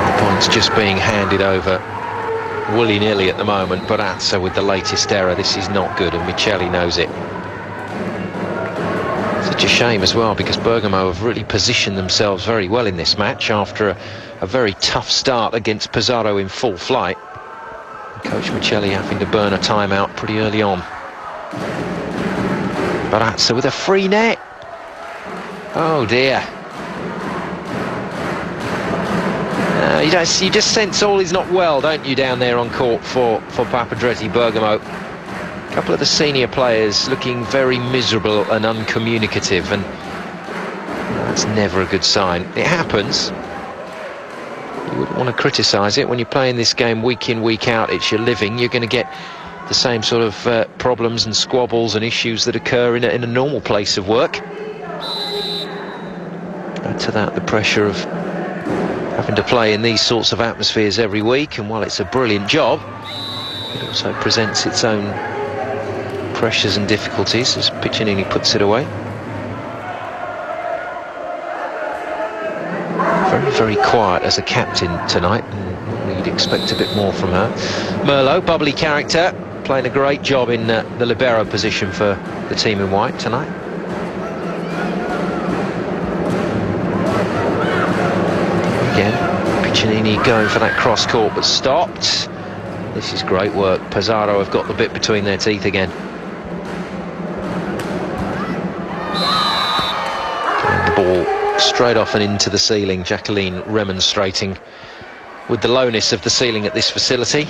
The points just being handed over willy-nilly at the but Barazza with the latest error. This is not good, and Micheli knows it. Such a shame as well, because Bergamo have really positioned themselves very well in this match after a very tough start against Pesaro in full flight. Coach Micheli having to burn a timeout pretty early on. Barazza with a free net. Oh dear. You just sense all is not well, don't you, down there on court for Papadretti Bergamo. A couple of the senior players looking very miserable and uncommunicative, and that's never a good sign. It happens. You wouldn't want to criticise it. When you're playing this game week in, week out, it's your living. You're going to get the same sort of problems and squabbles and issues that occur in a normal place of work. Add to that the pressure of having to play in these sorts of atmospheres every week, and while it's a brilliant job, it also presents its own pressures and difficulties as Piccinini puts it away. Very, very quiet as a captain tonight, and you'd expect a bit more from her. Merlot, bubbly character, playing a great job in the libero position for the team in white tonight. Again, Piccinini going for that cross court, but stopped. This is great work. Pesaro have got the bit between their teeth again. And the ball straight off and into the ceiling. Jacqueline remonstrating with the lowness of the ceiling at this facility.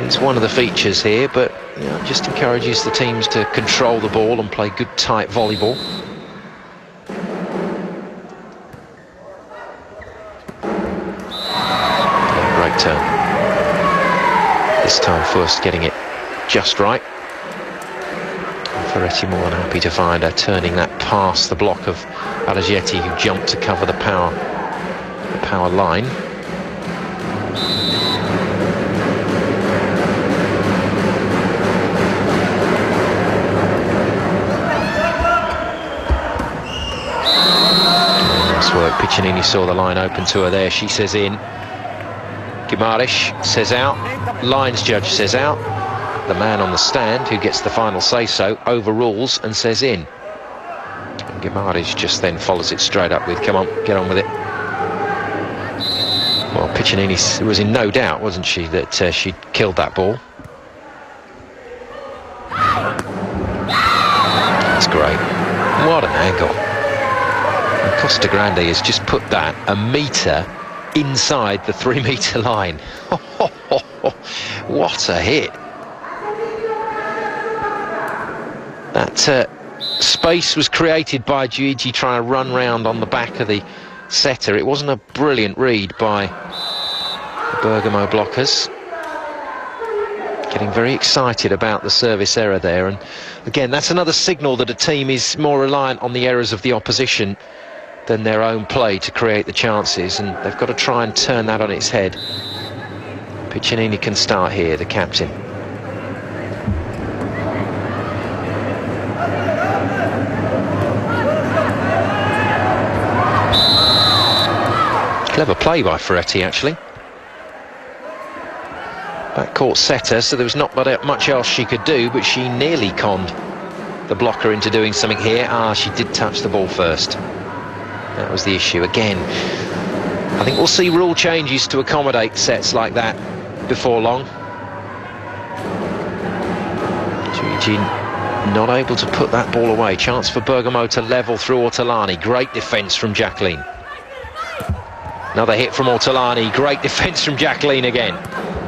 It's one of the features here, but you know, it just encourages the teams to control the ball and play good tight volleyball. Great turn. This time Fürst getting it just right. Ferretti more than happy to find her, turning that past the block of Arigetti, who jumped to cover the power line. Nice work. Piccinini saw the line open to her there. She says in. Guimaraes says out. Lines judge says out. the man on the stand who gets the final say-so overrules and says in. And Guimaraes just then follows it straight up with, come on, get on with it. Well, Piccinini was in no doubt, wasn't she, that she'd killed that ball. That's great. What an angle. And Costa Grande has just put that a metre inside the 3-metre line. What a hit. That space was created by Giuigi trying to run round on the back of the setter. It wasn't a brilliant read by the Bergamo blockers. Getting very excited about the service error there, and again that's another signal that a team is more reliant on the errors of the opposition than their own play to create the chances, and they've got to try and turn that on its head. Piccinini can start here, the captain. Clever play by Ferretti, actually. Backcourt setter, so there was not much else she could do, but she nearly conned the blocker into doing something here. She did touch the ball first. That was the issue. Again, I think we'll see rule changes to accommodate sets like that before long. Giuigi not able to put that ball away. Chance for Bergamo to level through Ortolani. Great defence from Jacqueline. Another hit from Ortolani. Great defence from Jacqueline again.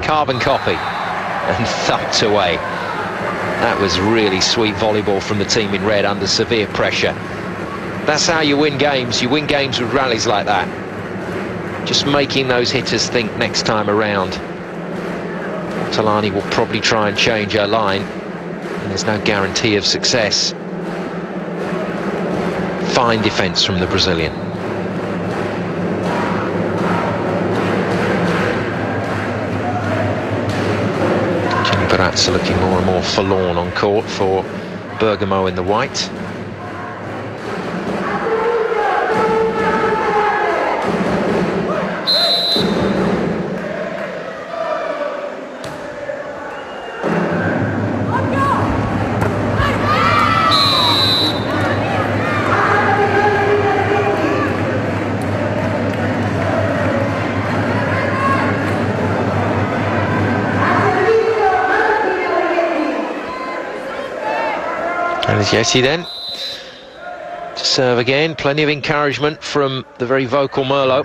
Carbon copy and thumped away. That was really sweet volleyball from the team in red under severe pressure. That's how you win games. You win games with rallies like that. Just making those hitters think next time around. Ortolani will probably try and change her line, and there's no guarantee of success. Fine defence from the Brazilian. Barazza looking more and more forlorn on court for Bergamo in the white. Yeti then to serve again. Plenty of encouragement from the very vocal Merlot.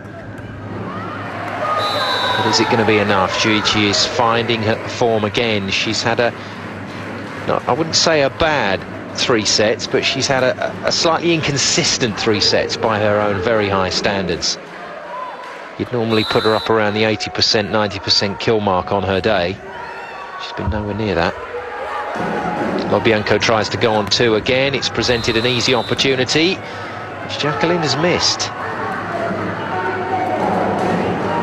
But is it going to be enough? Giuigi is finding her form again. She's had I wouldn't say a bad 3 sets, but she's had a slightly inconsistent 3 sets by her own very high standards. You'd normally put her up around the 80%, 90% kill mark on her day. She's been nowhere near that. Lobianco tries to go on 2 again. It's presented an easy opportunity, which Jacqueline has missed.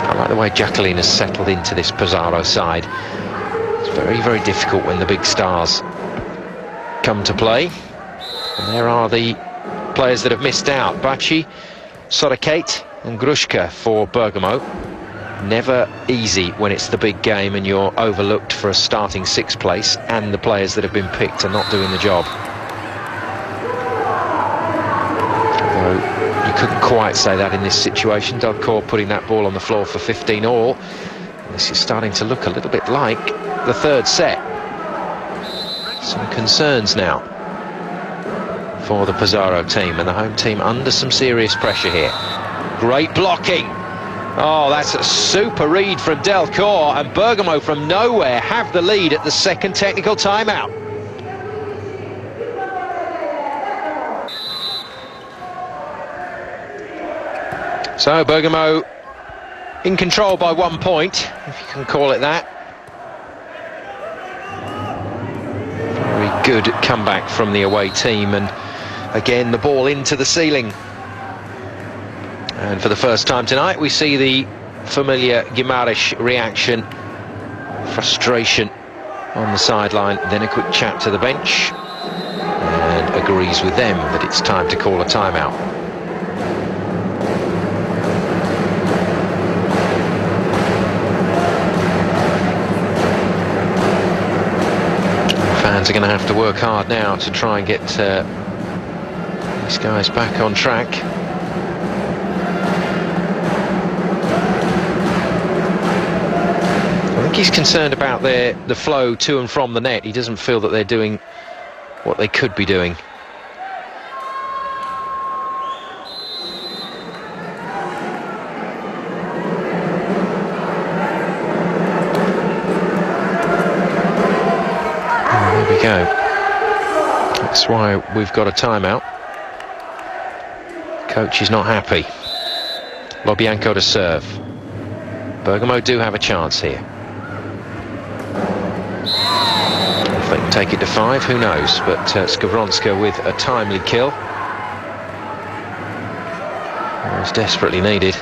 I like the way Jacqueline has settled into this PESARO side. It's very, very difficult when the big stars come to play. And there are the players that have missed out. Bacci, Sorokate and Grushka for Bergamo. Never easy when it's the big game and you're overlooked for a starting 6th place and the players that have been picked are not doing the job. Although you couldn't quite say that in this situation. Delcourt putting that ball on the floor for 15 all. This is starting to look a little bit like the 3rd set. Some concerns now for the PESARO team, and the home team under some serious pressure here. Great blocking. Oh, that's a super read from Delcourt, and Bergamo from nowhere have the lead at the 2nd technical timeout. So Bergamo in control by 1 point, if you can call it that. Very good comeback from the away team, and again the ball into the ceiling. And for the first time tonight, we see the familiar Guimaraes reaction. Frustration on the sideline, then a quick chat to the bench, and agrees with them that it's time to call a timeout. Fans are going to have to work hard now to try and get these guys back on track. I think he's concerned about the flow to and from the net. He doesn't feel that they're doing what they could be doing. There we go. That's why we've got a timeout. Coach is not happy. Lobianco to serve. Bergamo do have a chance here. If they can take it to 5, who knows? But Skowronska with a timely kill. It was desperately needed.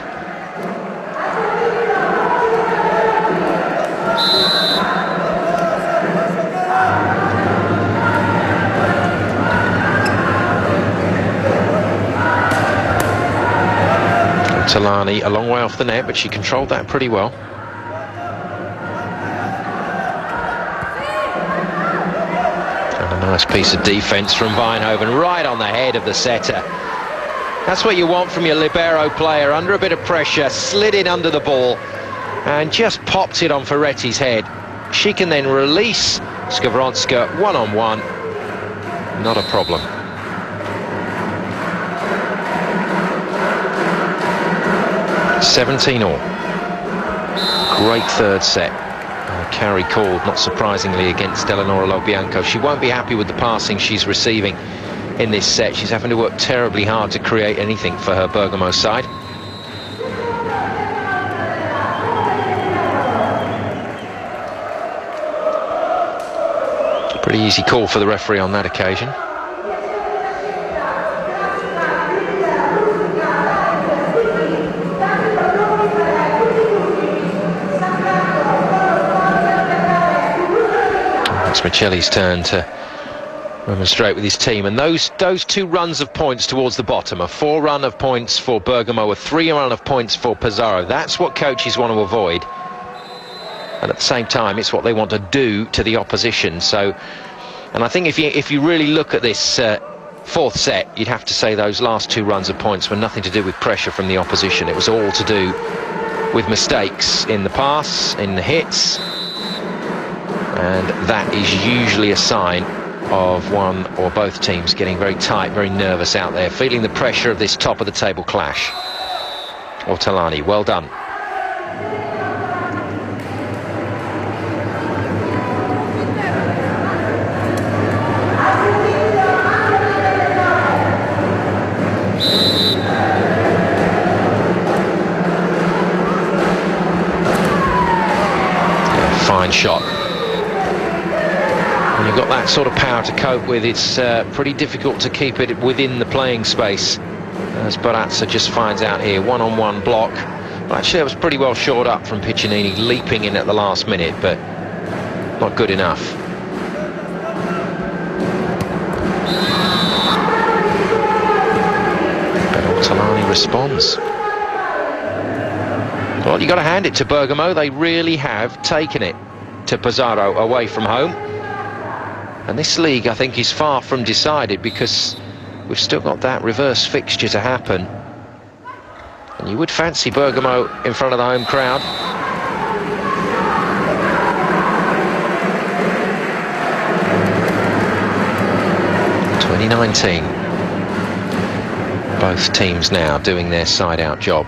Talani a long way off the net, but she controlled that pretty well. And a nice piece of defence from Wijnhoven, right on the head of the setter. That's what you want from your libero player, under a bit of pressure, slid in under the ball and just popped it on Ferretti's head. She can then release Skowronska one-on-one, not a problem. 17-all. Great third set. Carry called, not surprisingly, against Eleonora Lobianco. She won't be happy with the passing she's receiving in this set. She's having to work terribly hard to create anything for her Bergamo side. Pretty easy call for the referee on that occasion. It's Michelli's turn to remonstrate with his team, and those 2 runs of points towards the bottom, a 4 run of points for Bergamo, a 3 run of points for Pesaro. That's what coaches want to avoid, and at the same time it's what they want to do to the opposition. So, and I think if you really look at this fourth set, you'd have to say those last 2 runs of points were nothing to do with pressure from the opposition. It was all to do with mistakes in the pass, in the hits. And that is usually a sign of one or both teams getting very tight, very nervous out there, feeling the pressure of this top of the table clash. Ortolani, well done. Yeah, fine shot. When you've got that sort of power to cope with, it's pretty difficult to keep it within the playing space, as Barazza just finds out here. One-on-one block. Well, actually, that was pretty well shored up from Piccinini, leaping in at the last minute, but not good enough. But Ortolani responds. Well, you've got to hand it to Bergamo. They really have taken it to Pesaro away from home. And this league, I think, is far from decided, because we've still got that reverse fixture to happen. And you would fancy Bergamo in front of the home crowd. (2019). Both teams now doing their side-out job.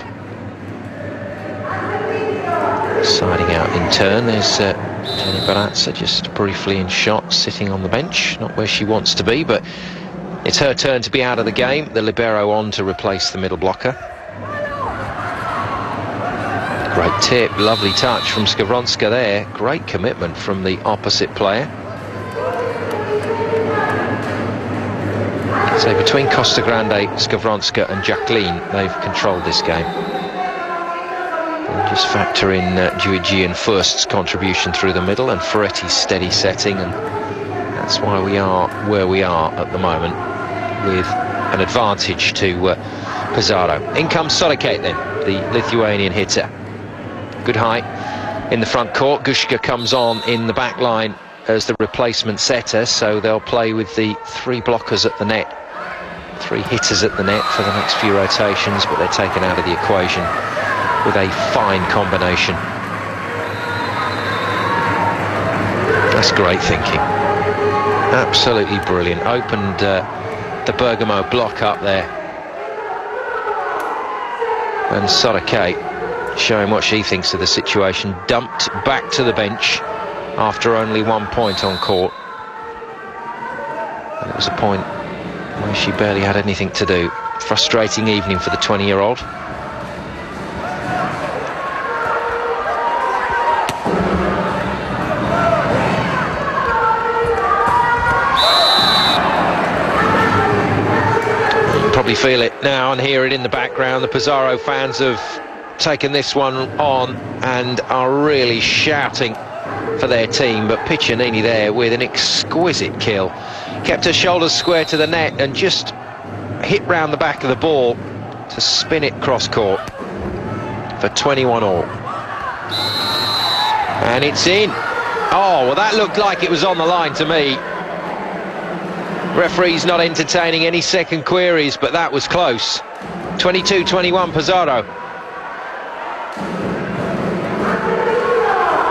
Siding out in turn, there's Jenny Barazza just briefly in shot, sitting on the bench, not where she wants to be, but it's her turn to be out of the game. The libero on to replace the middle blocker. Great tip, lovely touch from Skowronska there. Great commitment from the opposite player. So between Costa Grande, Skowronska and Jacqueline, they've controlled this game. Just factor in Giugi and Furst's contribution through the middle and Ferretti's steady setting, and that's why we are where we are at the moment, with an advantage to Pesaro. In comes Soliket then, the Lithuanian hitter. Good height in the front court. Gushka comes on in the back line as the replacement setter, so they'll play with the 3 blockers at the net, 3 hitters at the net for the next few rotations, but they're taken out of the equation with a fine combination. That's great thinking. Absolutely brilliant. Opened the Bergamo block up there. And Sorokay, showing what she thinks of the situation, dumped back to the bench after only 1 point on court. And it was a point where she barely had anything to do. Frustrating evening for the 20-year-old. Probably feel it now and hear it in the background. The PESARO fans have taken this one on and are really shouting for their team, but Piccinini there with an exquisite kill, kept her shoulders square to the net and just hit round the back of the ball to spin it cross court for 21 all. And it's in. Oh, well, that looked like it was on the line to me. Referee's not entertaining any second queries, but that was close. 22-21 PESARO.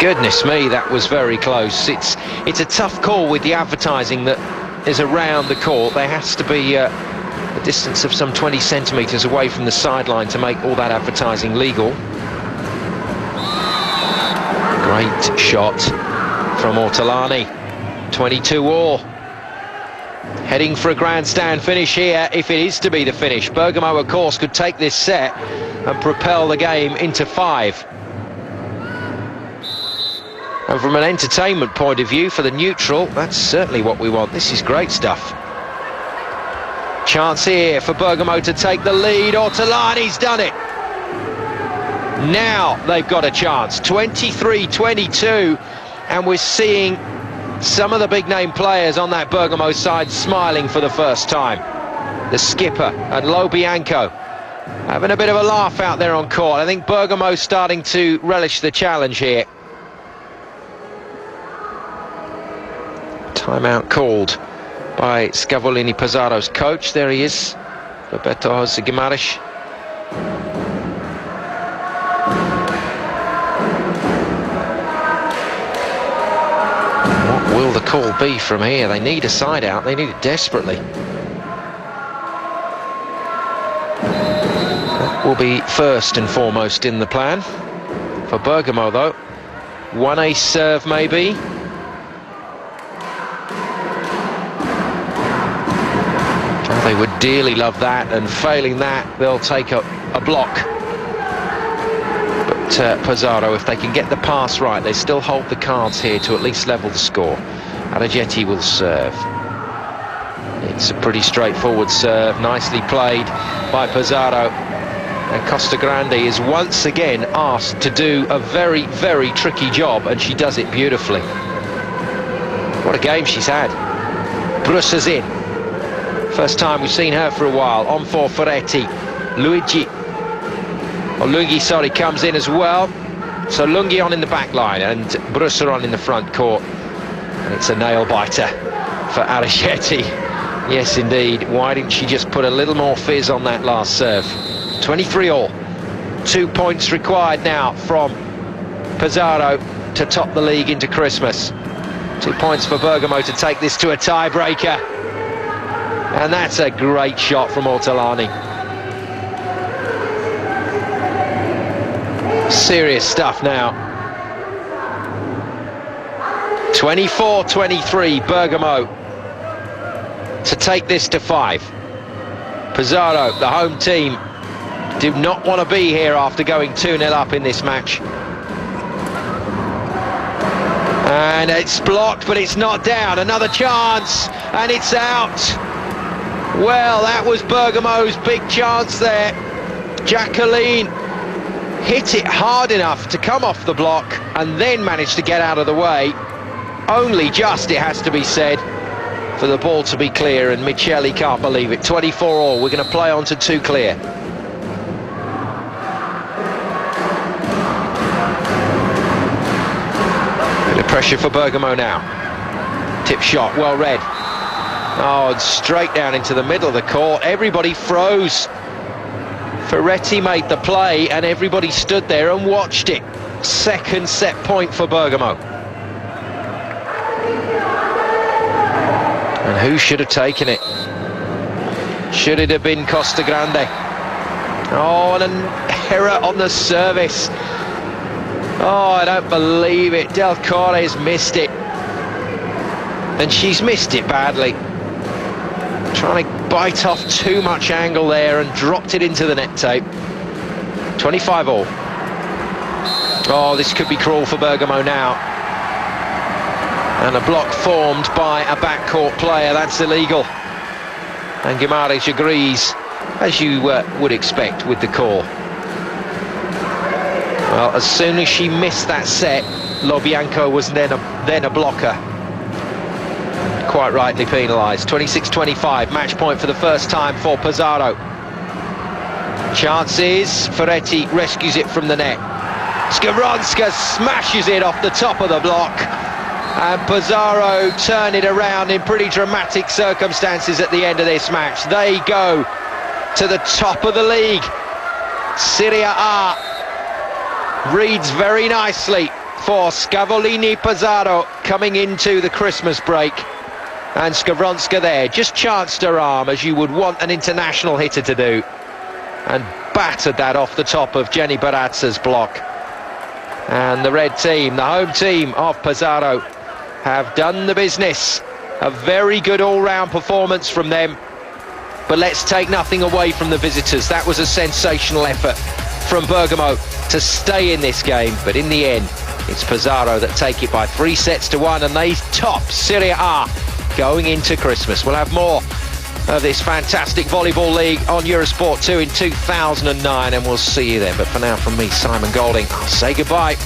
Goodness me, that was very close. It's a tough call with the advertising that is around the court. There has to be a distance of some 20 centimetres away from the sideline to make all that advertising legal. Great shot from Ortolani. 22 all. Heading for a grandstand finish here, if it is to be the finish. Bergamo, of course, could take this set and propel the game into 5. And from an entertainment point of view, for the neutral, that's certainly what we want. This is great stuff. Chance here for Bergamo to take the lead. Ortolani's done it. Now they've got a chance. 23-22, and we're seeing some of the big-name players on that Bergamo side smiling for the first time. The skipper and Lo Bianco having a bit of a laugh out there on court. I think Bergamo's starting to relish the challenge here. Timeout called by Scavolini, PESARO's coach. There he is, Roberto Jose Guimaraes. What will the call be from here? They need a side out, they need it desperately. That will be first and foremost in the plan. For Bergamo though, 1 ace serve maybe. They would dearly love that, and failing that, they'll take a block. But PESARO, if they can get the pass right, they still hold the cards here to at least level the score. Aragetti will serve. It's a pretty straightforward serve, nicely played by PESARO. And Costagrande is once again asked to do a very, very tricky job, and she does it beautifully. What a game she's had. Brussa's in. First time we've seen her for a while. On for Ferretti. Lungi, sorry, comes in as well. So Lungi on in the back line and Brussa on in the front court. And it's a nail-biter for Aragetti. Yes, indeed. Why didn't she just put a little more fizz on that last serve? 23 all. 2 points required now from PESARO to top the league into Christmas. 2 points for Bergamo to take this to a tiebreaker. And that's a great shot from Ortolani. Serious stuff now. 24-23 Bergamo to take this to 5. PESARO, the home team, do not want to be here after going 2-0 up in this match. And it's blocked, but it's not down. Another chance, and it's out. Well, that was Bergamo's big chance there. Jacqueline hit it hard enough to come off the block and then managed to get out of the way. Only just, it has to be said, for the ball to be clear, and Micheli can't believe it. 24 all. We're going to play on to 2 clear. Bit of pressure for Bergamo now. Tip shot, well read. Oh, and straight down into the middle of the court. Everybody froze. Ferretti made the play and everybody stood there and watched it. Second set point for Bergamo. And who should have taken it? Should it have been Costa Grande? Oh, and an error on the service. Oh, I don't believe it. Del Corre's missed it. And she's missed it badly. Trying to bite off too much angle there and dropped it into the net tape. 25 all. Oh, this could be cruel for Bergamo now. And a block formed by a backcourt player. That's illegal. And Guimaraes agrees, as you would expect with the call. Well, as soon as she missed that set, Lobianco was then a blocker. Quite rightly penalised. 26-25, match point for the first time for Pesaro. Chances, Ferretti rescues it from the net. Skowronska smashes it off the top of the block. And Pesaro turn it around in pretty dramatic circumstances at the end of this match. They go to the top of the league. Serie A reads very nicely for Scavolini Pesaro coming into the Christmas break. And Skowronska there, just chanced her arm as you would want an international hitter to do. And battered that off the top of Jenny Barazza's block. And the red team, the home team of Pesaro, have done the business. A very good all-round performance from them. But let's take nothing away from the visitors. That was a sensational effort from Bergamo to stay in this game. But in the end, it's Pesaro that take it by 3-1, and they top Serie A going into Christmas. We'll have more of this fantastic volleyball league on Eurosport 2 in 2009, and we'll see you then. But for now, from me, Simon Golding, I'll say goodbye.